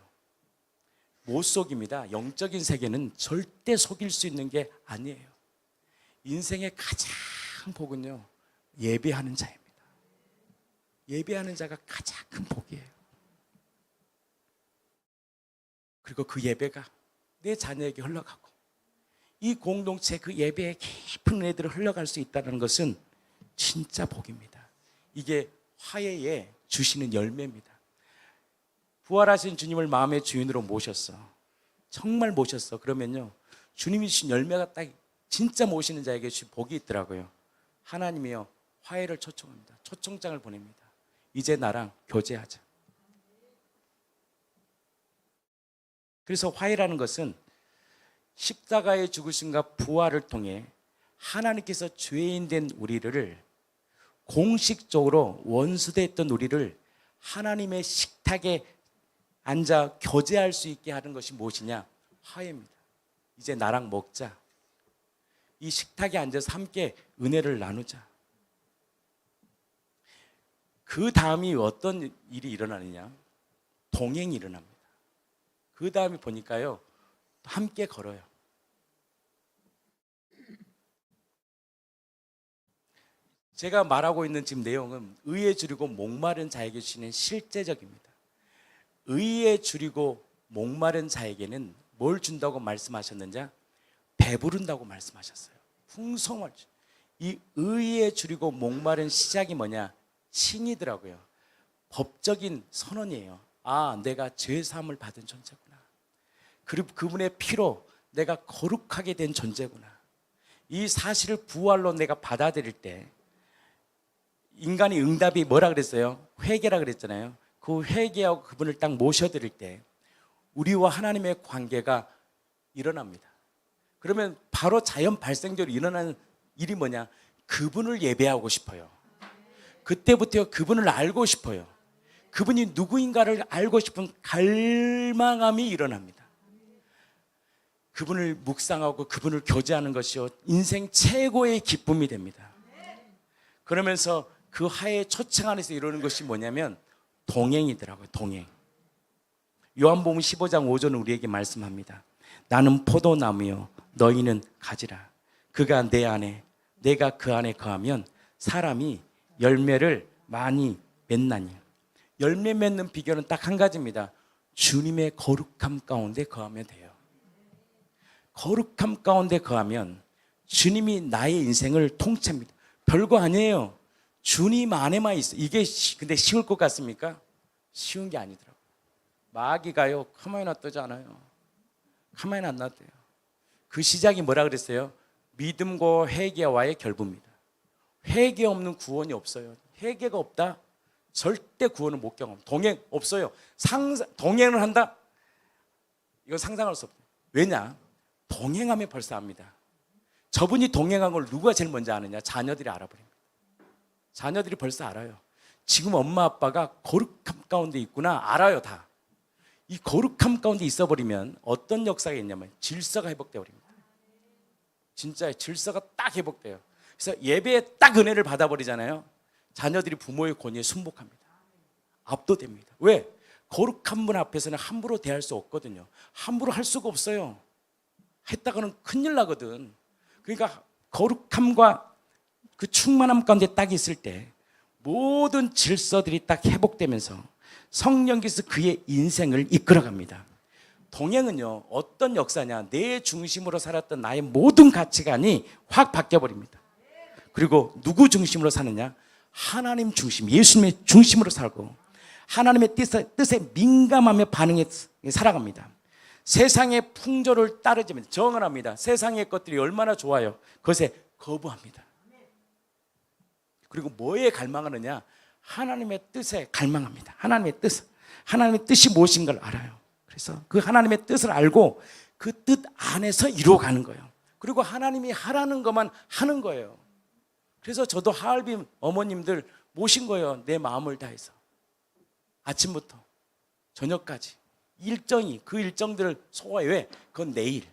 못 속입니다. 영적인 세계는 절대 속일 수 있는 게 아니에요. 인생의 가장 복은요, 예배하는 자입니다. 예배하는 자가 가장 큰 복이에요. 그리고 그 예배가 내 자녀에게 흘러가고, 이 공동체 그 예배의 깊은 은혜들을 흘러갈 수 있다는 것은 진짜 복입니다. 이게 화해에 주시는 열매입니다. 부활하신 주님을 마음의 주인으로 모셨어. 정말 모셨어. 그러면요, 주님이 주신 열매가 딱 진짜 모시는 자에게 주신 복이 있더라고요. 하나님이요, 화해를 초청합니다. 초청장을 보냅니다. 이제 나랑 교제하자. 그래서 화해라는 것은 십자가의 죽으심과 부활을 통해 하나님께서 죄인 된 우리를, 공식적으로 원수됐던 우리를 하나님의 식탁에 앉아 교제할 수 있게 하는 것이 무엇이냐? 화해입니다. 이제 나랑 먹자. 이 식탁에 앉아서 함께 은혜를 나누자. 그 다음이 어떤 일이 일어나느냐? 동행이 일어납니다. 그 다음에 보니까요, 함께 걸어요. 제가 말하고 있는 지금 내용은 의에 줄이고 목마른 자에게 주시는 실제적입니다. 의에 줄이고 목마른 자에게는 뭘 준다고 말씀하셨는지, 배부른다고 말씀하셨어요. 풍성을. 이 의에 줄이고 목마른 시작이 뭐냐? 신이더라고요. 법적인 선언이에요. 아, 내가 죄 사함을 받은 존재구나. 그리고 그분의 피로 내가 거룩하게 된 존재구나. 이 사실을 부활로 내가 받아들일 때, 인간의 응답이 뭐라 그랬어요? 회개라 그랬잖아요. 그 회개하고 그분을 딱 모셔드릴 때 우리와 하나님의 관계가 일어납니다. 그러면 바로 자연 발생적으로 일어나는 일이 뭐냐? 그분을 예배하고 싶어요. 그때부터 그분을 알고 싶어요. 그분이 누구인가를 알고 싶은 갈망함이 일어납니다. 그분을 묵상하고 그분을 교제하는 것이요, 인생 최고의 기쁨이 됩니다. 그러면서 그 화해의 초청 안에서 이루는 것이 뭐냐면 동행이더라고요. 동행. 요한복음 15장 5절은 우리에게 말씀합니다. 나는 포도나무요, 너희는 가지라. 그가 내 안에, 내가 그 안에 거하면 사람이 열매를 많이 맺나니. 열매 맺는 비결은 딱 한 가지입니다. 주님의 거룩함 가운데 거하면 돼요. 거룩함 가운데 거하면 주님이 나의 인생을 통째입니다. 별거 아니에요. 주님 안에만 있어. 이게 근데 쉬울 것 같습니까? 쉬운 게 아니더라고요. 마귀가요, 가만히 놔두지 않아요. 가만히 안 놔둬요. 그 시작이 뭐라 그랬어요? 믿음과 회개와의 결부입니다. 회개 없는 구원이 없어요. 회개가 없다? 절대 구원을 못 경험합니다. 동행 없어요. 동행을 한다? 이건 상상할 수 없어요. 왜냐? 동행하면 벌써 압니다. 저분이 동행한 걸 누가 제일 먼저 아느냐? 자녀들이 알아버립니다. 자녀들이 벌써 알아요. 지금 엄마 아빠가 거룩함 가운데 있구나. 알아요, 다. 이 거룩함 가운데 있어버리면 어떤 역사가 있냐면 질서가 회복되어 버립니다. 진짜 질서가 딱 회복돼요. 그래서 예배에 딱 은혜를 받아버리잖아요. 자녀들이 부모의 권위에 순복합니다. 압도됩니다. 왜? 거룩한 분 앞에서는 함부로 대할 수 없거든요. 함부로 할 수가 없어요. 했다가는 큰일 나거든. 그러니까 거룩함과 그 충만함 가운데 딱 있을 때 모든 질서들이 딱 회복되면서 성령께서 그의 인생을 이끌어갑니다. 동행은요, 어떤 역사냐? 내 중심으로 살았던 나의 모든 가치관이 확 바뀌어버립니다. 그리고 누구 중심으로 사느냐? 하나님 중심, 예수님의 중심으로 살고 하나님의 뜻에 민감하며 반응해 살아갑니다. 세상의 풍조를 따르지만 정을 합니다. 세상의 것들이 얼마나 좋아요. 그것에 거부합니다. 그리고 뭐에 갈망하느냐? 하나님의 뜻에 갈망합니다. 하나님의 뜻이 무엇인 걸 알아요. 그래서 그 하나님의 뜻을 알고 그 뜻 안에서 이루어가는 거예요. 그리고 하나님이 하라는 것만 하는 거예요. 그래서 저도 하얼빈 어머님들 모신 거예요. 내 마음을 다해서 아침부터 저녁까지 일정이 그 일정들을 소화해. 왜? 그건 내일이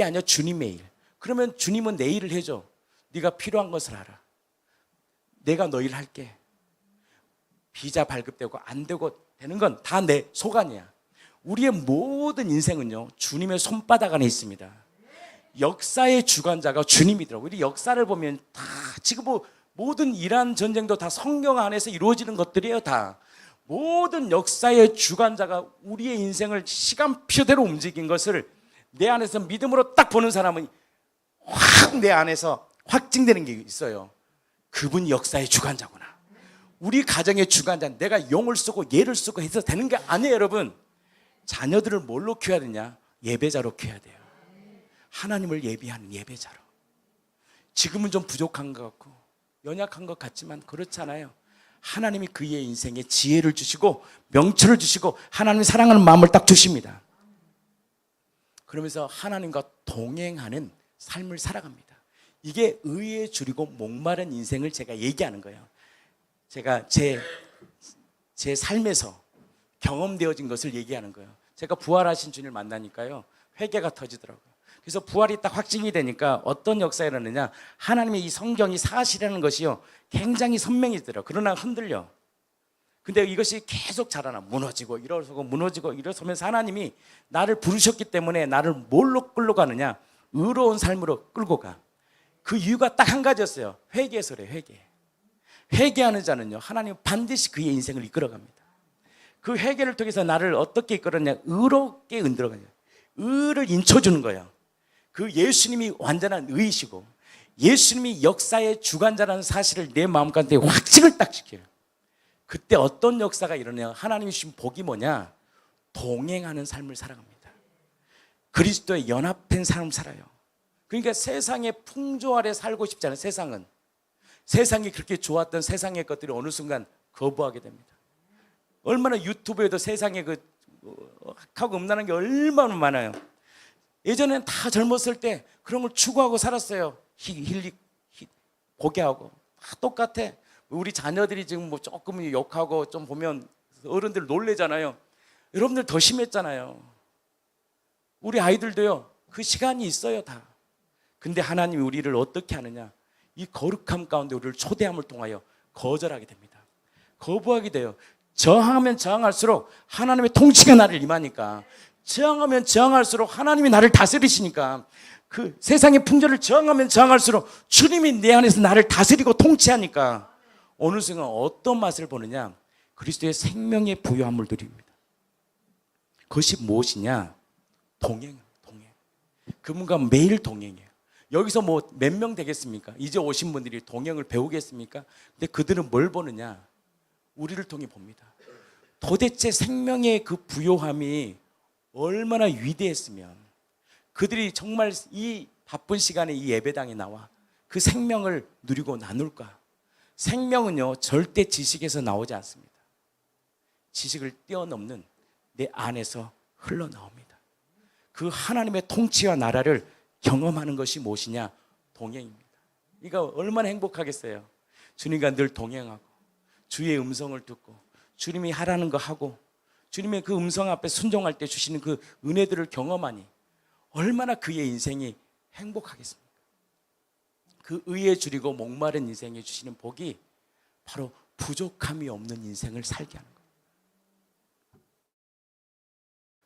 아니라 주님의 일. 그러면 주님은 내 일을 해줘. 네가 필요한 것을 알아. 내가 너 일 할게. 비자 발급되고 안 되고 되는 건 다 내 소관이야. 우리의 모든 인생은요, 주님의 손바닥 안에 있습니다. 역사의 주관자가 주님이더라고요. 우리 역사를 보면 다 지금 모든 이란 전쟁도 다 성경 안에서 이루어지는 것들이에요. 다 모든 역사의 주관자가 우리의 인생을 시간표대로 움직인 것을 내 안에서 믿음으로 딱 보는 사람은 확 내 안에서 확증되는 게 있어요. 그분이 역사의 주관자구나. 우리 가정의 주관자, 내가 용을 쓰고 예를 쓰고 해서 되는 게 아니에요. 여러분, 자녀들을 뭘로 키워야 되냐? 예배자로 키워야 돼요. 하나님을 예비하는 예배자로. 지금은 좀 부족한 것 같고 연약한 것 같지만 그렇잖아요. 하나님이 그의 인생에 지혜를 주시고 명철을 주시고 하나님의 사랑하는 마음을 딱 주십니다. 그러면서 하나님과 동행하는 삶을 살아갑니다. 이게 의에 줄이고 목마른 인생을 제가 얘기하는 거예요. 제가 제 삶에서 경험되어진 것을 얘기하는 거예요. 제가 부활하신 주님을 만나니까요, 회개가 터지더라고요. 그래서 부활이 딱 확증이 되니까 어떤 역사가 일어나느냐? 하나님의 이 성경이 사실이라는 것이요, 굉장히 선명해지더라고요. 그러나 흔들려. 근데 이것이 계속 자라나 무너지고 일어서고 무너지고 일어서면서 하나님이 나를 부르셨기 때문에 나를 뭘로 끌고 가느냐? 의로운 삶으로 끌고 가. 그 이유가 딱 한 가지였어요. 회개해서 그래요. 회개하는 자는요, 하나님 반드시 그의 인생을 이끌어갑니다. 그 회개를 통해서 나를 어떻게 이끌었냐? 의롭게 흔들어가냐? 의를 인쳐주는 거예요. 그 예수님이 완전한 의이시고 예수님이 역사의 주관자라는 사실을 내 마음 가운데 확증을 딱 시켜요. 그때 어떤 역사가 일어나냐? 하나님이 주신 복이 뭐냐? 동행하는 삶을 살아갑니다. 그리스도의 연합된 삶을 살아요. 그러니까 세상의 풍조 아래 살고 싶지 않아요. 세상이 그렇게 좋았던 세상의 것들이 어느 순간 거부하게 됩니다. 얼마나 유튜브에도 세상에 하고 음란한 게 얼마나 많아요. 예전엔 다 젊었을 때 그런 걸 추구하고 살았어요. 보게 하고 다 똑같아. 우리 자녀들이 지금 뭐 조금 욕하고 좀 보면 어른들 놀래잖아요. 여러분들 더 심했잖아요. 우리 아이들도요, 그 시간이 있어요, 다. 근데 하나님이 우리를 어떻게 하느냐? 이 거룩함 가운데 우리를 초대함을 통하여 거절하게 됩니다. 거부하게 돼요. 저항하면 저항할수록 하나님의 통치가 나를 임하니까, 저항하면 저항할수록 하나님이 나를 다스리시니까, 그 세상의 풍조를 저항하면 저항할수록 주님이 내 안에서 나를 다스리고 통치하니까 어느 순간 어떤 맛을 보느냐? 그리스도의 생명의 부요함을 누립니다. 그것이 무엇이냐? 동행. 그분과 매일 동행해요. 여기서 뭐 몇 명 되겠습니까? 이제 오신 분들이 동행을 배우겠습니까? 근데 그들은 뭘 보느냐? 우리를 통해 봅니다. 도대체 생명의 그 부요함이 얼마나 위대했으면 그들이 정말 이 바쁜 시간에 이 예배당에 나와 그 생명을 누리고 나눌까? 생명은요, 절대 지식에서 나오지 않습니다. 지식을 뛰어넘는 내 안에서 흘러나옵니다. 그 하나님의 통치와 나라를 경험하는 것이 무엇이냐? 동행입니다. 이거 얼마나 행복하겠어요. 주님과 늘 동행하고 주의 음성을 듣고 주님이 하라는 거 하고 주님의 그 음성 앞에 순종할 때 주시는 그 은혜들을 경험하니 얼마나 그의 인생이 행복하겠습니까? 그 의에 줄이고 목마른 인생에 주시는 복이 바로 부족함이 없는 인생을 살게 하는 거예요.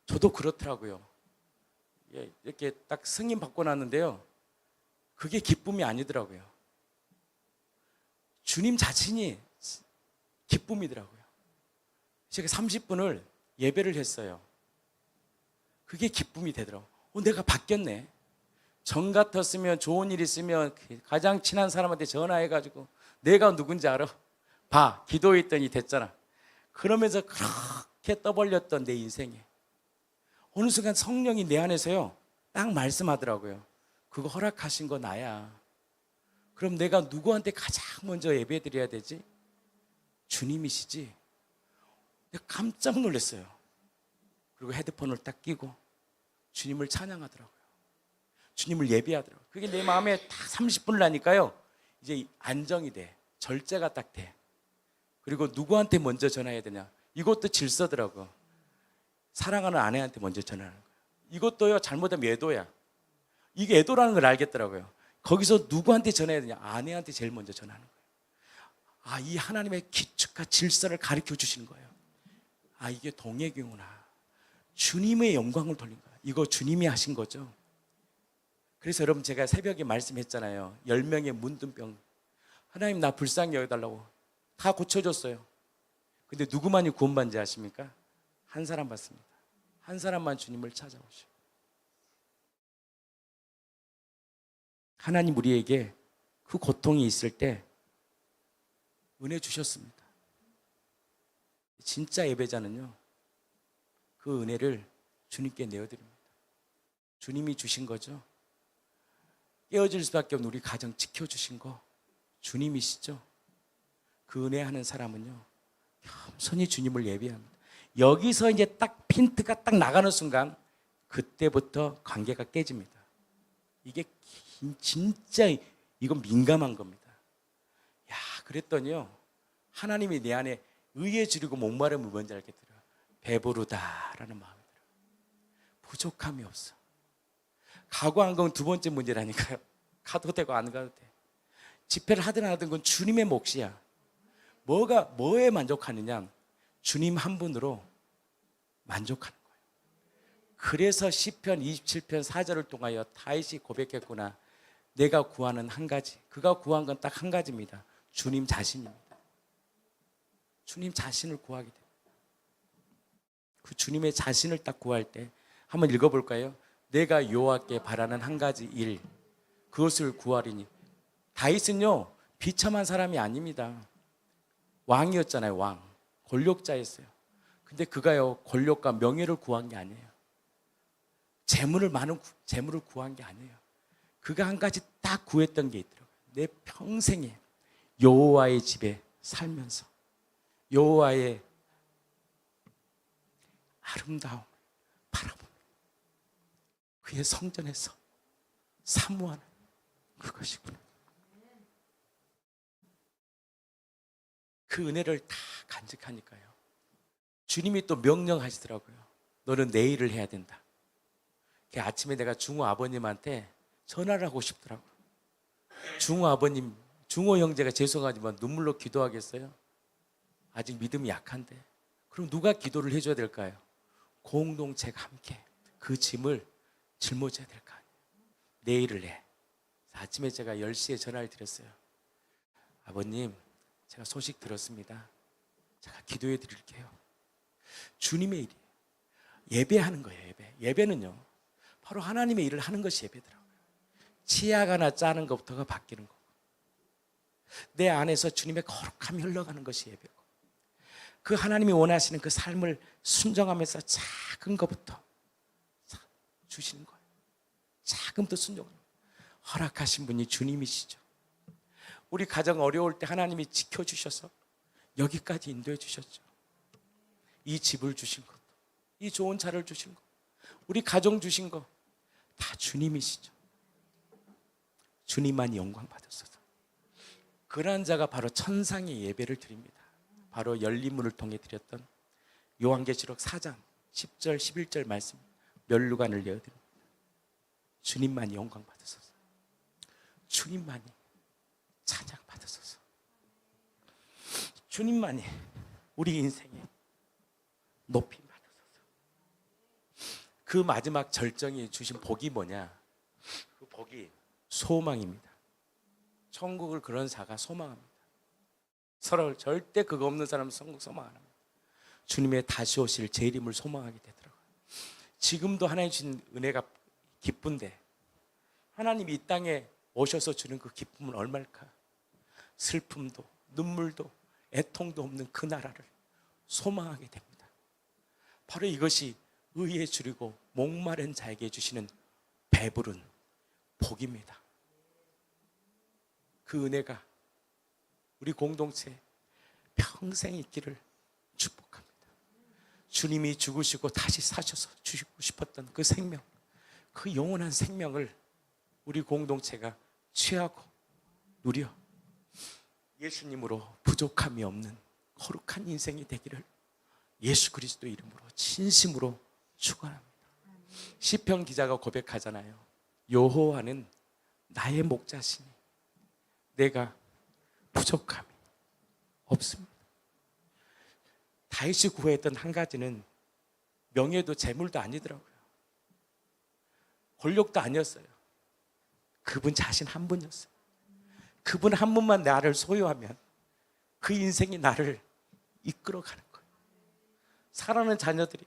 저도 그렇더라고요. 이렇게 딱 승인 받고 났는데요, 그게 기쁨이 아니더라고요. 주님 자신이 기쁨이더라고요. 제가 30분을 예배를 했어요. 그게 기쁨이 되더라고요. 내가 바뀌었네. 전 같았으면, 좋은 일 있으면 가장 친한 사람한테 전화해가지고 내가 누군지 알아? 봐, 기도했더니 됐잖아. 그러면서 그렇게 떠벌렸던 내 인생에 어느 순간 성령이 내 안에서요 딱 말씀하더라고요. 그거 허락하신 거 나야. 그럼 내가 누구한테 가장 먼저 예배드려야 되지? 주님이시지. 내가 깜짝 놀랐어요. 그리고 헤드폰을 딱 끼고 주님을 찬양하더라고요. 주님을 예배하더라고요. 그게 내 마음에 딱 30분을 하니까요 이제 안정이 돼. 절제가 딱 돼. 그리고 누구한테 먼저 전화해야 되냐, 이것도 질서더라고. 사랑하는 아내한테 먼저 전화하는 거예요. 이것도요 잘못하면 애도야. 이게 애도라는 걸 알겠더라고요. 거기서 누구한테 전화해야 되냐, 아내한테 제일 먼저 전화하는 거예요. 이 하나님의 기축과 질서를 가르쳐 주시는 거예요. 이게 동해교구나. 주님의 영광을 돌린 거야. 이거 주님이 하신 거죠. 그래서 여러분, 제가 새벽에 말씀했잖아요. 10명의 문둥병, 하나님 나 불쌍히 여겨달라고 다 고쳐줬어요. 근데 누구만이 구원받는지 아십니까? 한 사람 받습니다. 한 사람만 주님을 찾아오셔. 하나님 우리에게 그 고통이 있을 때 은혜 주셨습니다. 진짜 예배자는요 그 은혜를 주님께 내어드립니다. 주님이 주신 거죠. 깨어질 수밖에 없는 우리 가정 지켜주신 거 주님이시죠. 그 은혜 하는 사람은요 겸손히 주님을 예배합니다. 여기서 이제 딱 핀트가 딱 나가는 순간 그때부터 관계가 깨집니다. 이게 진짜 이건 민감한 겁니다. 그랬더니요 하나님이 내 안에 의에 줄이고 목마름이 뭔지 알겠더라고요. 배부르다라는 마음이 들어요. 부족함이 없어. 가고 안 가면 두 번째 문제라니까요. 가도 되고 안 가도 돼. 집회를 하든 안 하든 건 주님의 몫이야. 뭐에 만족하느냐, 주님 한 분으로 만족하는 거예요. 그래서 시편 27편 4절을 통하여 다윗이 고백했구나. 내가 구하는 한 가지. 그가 구한 건 딱 한 가지입니다. 주님 자신입니다. 주님 자신을 구하게 됩니다. 그 주님의 자신을 딱 구할 때 한번 읽어볼까요? 내가 여호와께 바라는 한 가지 일, 그것을 구하리니. 다윗은요 비참한 사람이 아닙니다. 왕이었잖아요. 왕, 권력자였어요. 근데 그가요 권력과 명예를 구한 게 아니에요. 많은 재물을 구한 게 아니에요. 그가 한 가지 딱 구했던 게 있더라고요. 내 평생에 여호와의 집에 살면서 여호와의 아름다움을 바라보며 그의 성전에서 사모하는 그것이구나. 그 은혜를 다 간직하니까요 주님이 또 명령하시더라고요. 너는 내 일을 해야 된다. 아침에 내가 중호 아버님한테 전화를 하고 싶더라고요. 중호 아버님, 중호 형제가 죄송하지만 눈물로 기도하겠어요? 아직 믿음이 약한데. 그럼 누가 기도를 해줘야 될까요? 공동체가 함께 그 짐을 짊어져야 될 거 아니에요. 내일을 해. 아침에 제가 10시에 전화를 드렸어요. 아버님, 제가 소식 들었습니다. 제가 기도해 드릴게요. 주님의 일이에요. 예배하는 거예요. 예배는요 바로 하나님의 일을 하는 것이 예배더라고요. 치약 하나 짜는 것부터가 바뀌는 거고, 내 안에서 주님의 거룩함이 흘러가는 것이 예배고, 그 하나님이 원하시는 그 삶을 순종하면서 작은 것부터 주시는 거예요. 작은 것부터 순종하는 거예요. 허락하신 분이 주님이시죠. 우리 가정 어려울 때 하나님이 지켜주셔서 여기까지 인도해 주셨죠. 이 집을 주신 것, 이 좋은 차를 주신 것, 우리 가정 주신 거 다 주님이시죠. 주님만이 영광 받으소서. 그러한 자가 바로 천상의 예배를 드립니다. 바로 열린 문을 통해 드렸던 요한계시록 4장 10절 11절 말씀, 멸류관을 내어드립니다. 주님만이 영광 받으소서. 주님만이 찬양 받으소서. 주님만이 우리 인생에 높임 받으소서. 그 마지막 절정이 주신 복이 뭐냐? 그 복이 소망입니다. 천국을 그런 자가 소망합니다. 서로 절대 그거 없는 사람은 천국 소망 안 합니다. 주님의 다시 오실 재림을 소망하게 되더라고요. 지금도 하나님 주신 은혜가 기쁜데 하나님이 이 땅에 오셔서 주는 그 기쁨은 얼마일까? 슬픔도 눈물도 애통도 없는 그 나라를 소망하게 됩니다. 바로 이것이 의에 줄이고 목마른 자에게 주시는 배부른 복입니다. 그 은혜가 우리 공동체에 평생 있기를 축복합니다. 주님이 죽으시고 다시 사셔서 주시고 싶었던 그 생명, 그 영원한 생명을 우리 공동체가 취하고 누려 예수님으로 부족함이 없는 거룩한 인생이 되기를 예수 그리스도 이름으로 진심으로 축원합니다. 시편 기자가 고백하잖아요. 여호와는 나의 목자시니 내가 부족함이 없습니다. 다윗이 구했던 한 가지는 명예도 재물도 아니더라고요. 권력도 아니었어요. 그분 자신 한 분이었어요. 그분 한 분만 나를 소유하면 그 인생이 나를 이끌어가는 거예요. 사랑하는 자녀들이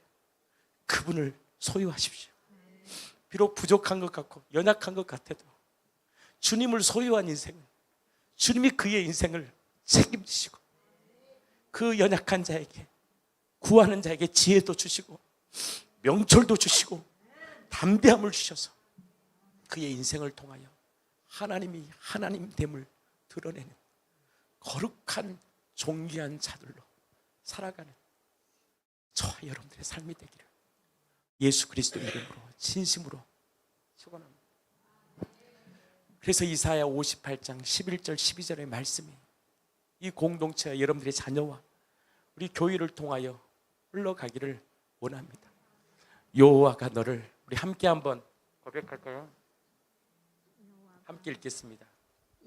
그분을 소유하십시오. 비록 부족한 것 같고 연약한 것 같아도 주님을 소유한 인생은 주님이 그의 인생을 책임지시고 그 연약한 자에게 구하는 자에게 지혜도 주시고 명철도 주시고 담대함을 주셔서 그의 인생을 통하여 하나님이 하나님됨을 드러내는 거룩한 존귀한 자들로 살아가는 저와 여러분들의 삶이 되기를 예수 그리스도 이름으로 진심으로 축원합니다. 그래서 이사야 58장 11절 12절의 말씀이 이 공동체와 여러분들의 자녀와 우리 교회를 통하여 흘러가기를 원합니다. 여호와가 너를, 우리 함께 한번 고백할까요? 함께 읽겠습니다.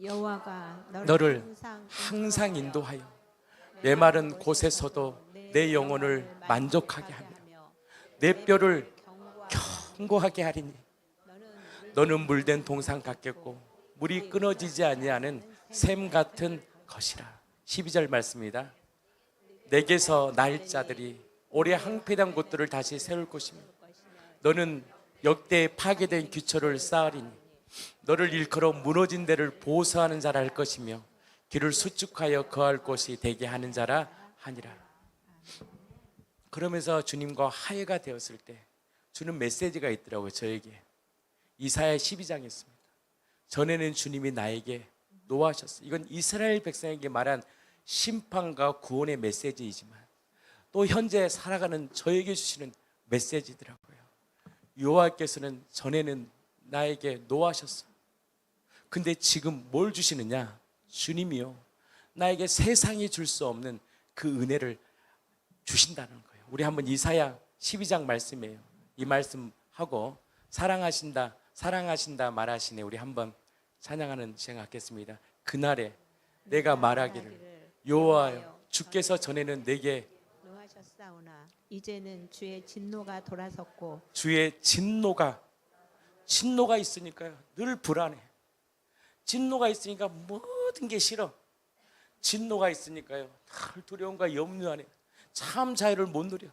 여호와가 너를 항상 인도하여 메마른 곳에서도 내 영혼을 만족하게 하며 내 뼈를 견고하게 하리니 너는 물된 동산 같겠고 물이 끊어지지 아니하는 샘 같은 것이라. 12절 말씀입니다. 내게서 날 자들이 오래 항폐된 곳들을 다시 세울 것이며 너는 역대 파괴된 기초를 쌓으리니 너를 일컬어 무너진 데를 보수하는 자라 할 것이며 길을 수축하여 거할 곳이 되게 하는 자라 하니라. 그러면서 주님과 화해가 되었을 때 주는 메시지가 있더라고요. 저에게 이사야 12장에 있습니다. 전에는 주님이 나에게 노하셨어요. 이건 이스라엘 백성에게 말한 심판과 구원의 메시지이지만 또 현재 살아가는 저에게 주시는 메시지더라고요. 여호와께서는 전에는 나에게 노하셨어요. 근데 지금 뭘 주시느냐? 주님이요, 나에게 세상이 줄 수 없는 그 은혜를 주신다는 거예요. 우리 한번 이사야 12장 말씀이에요. 이 말씀하고 사랑하신다 사랑하신다 말하시네. 우리 한번 찬양하는 시간 갖겠습니다. 그날에 내가 말하기를 여호와여 주께서 전에는 내게 노하셨사오나 이제는 주의 진노가 돌아섰고 주의 진노가 있으니까요 늘 불안해. 진노가 있으니까 모든 게 싫어. 진노가 있으니까요 늘 두려움과 염려 안에 참 자유를 못 누려.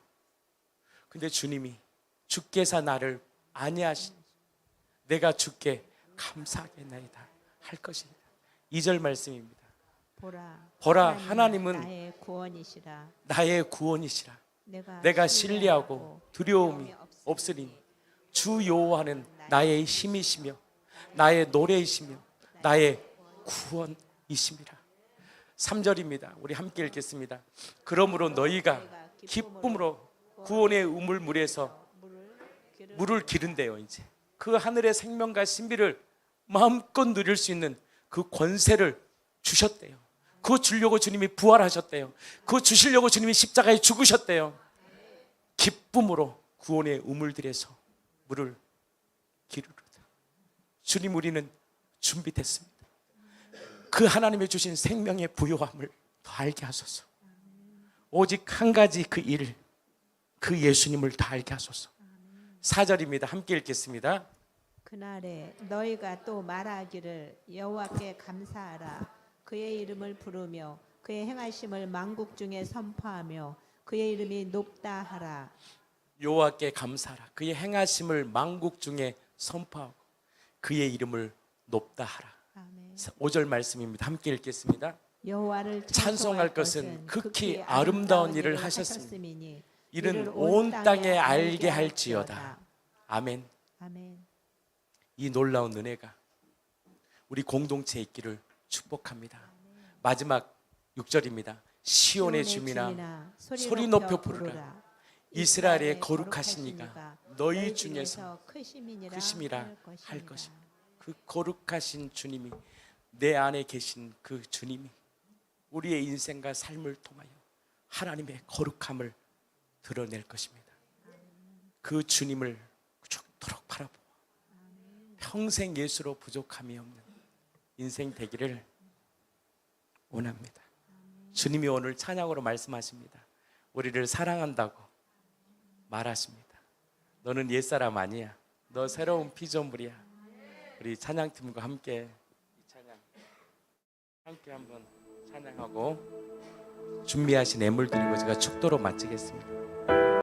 근데 주님이 주께서 나를 안위하신 내가 주께 감사하겠나이다 할 것입니다. 2절 말씀입니다. 보라 하나님은 나의 구원이시라. 내가 신뢰하고 두려움이 없으리니 주 여호와는 나의 힘이시며 나의 노래이시며 나의 구원이심이라. 3절입니다. 우리 함께 읽겠습니다. 그러므로 너희가 기쁨으로 구원의 우물물에서 물을 기른대요. 이제 그 하늘의 생명과 신비를 마음껏 누릴 수 있는 그 권세를 주셨대요. 그거 주려고 주님이 부활하셨대요. 그거 주시려고 주님이 십자가에 죽으셨대요. 기쁨으로 구원의 우물들에서 물을 기르르다. 주님, 우리는 준비됐습니다. 그 하나님의 주신 생명의 부요함을 더 알게 하소서. 오직 한 가지 그 일, 그 예수님을 더 알게 하소서. 4절입니다. 함께 읽겠습니다. 그날에 너희가 또 말하기를 여호와께 감사하라. 그의 이름을 부르며 그의 행하심을 만국 중에 선포하며 그의 이름이 높다 하라. 여호와께 감사하라. 그의 행하심을 만국 중에 선포하고 그의 이름을 높다 하라. 아멘. 5절 말씀입니다. 함께 읽겠습니다. 여호와를 찬송할 것은 극히 아름다운 일을 하셨음이니 이는 온 땅에 알게 할지어다. 아멘. 아멘. 이 놀라운 은혜가 우리 공동체에 있기를 축복합니다. 마지막 6절입니다. 시온의 주민아 소리 높여 부르라. 이스라엘의 거룩하신 이가 너희 중에서 크심이라 할 것입니다. 그 거룩하신 주님이, 내 안에 계신 그 주님이 우리의 인생과 삶을 통하여 하나님의 거룩함을 드러낼 것입니다. 그 주님을 죽도록 바라보아 평생 예수로 부족함이 없는 인생 되기를 원합니다. 주님이 오늘 찬양으로 말씀하십니다. 우리를 사랑한다고 말하십니다. 너는 옛사람 아니야. 너 새로운 피조물이야. 우리 찬양팀과 함께 이 찬양 함께 한번 찬양하고 준비하신 예물 드리고 제가 축도로 마치겠습니다.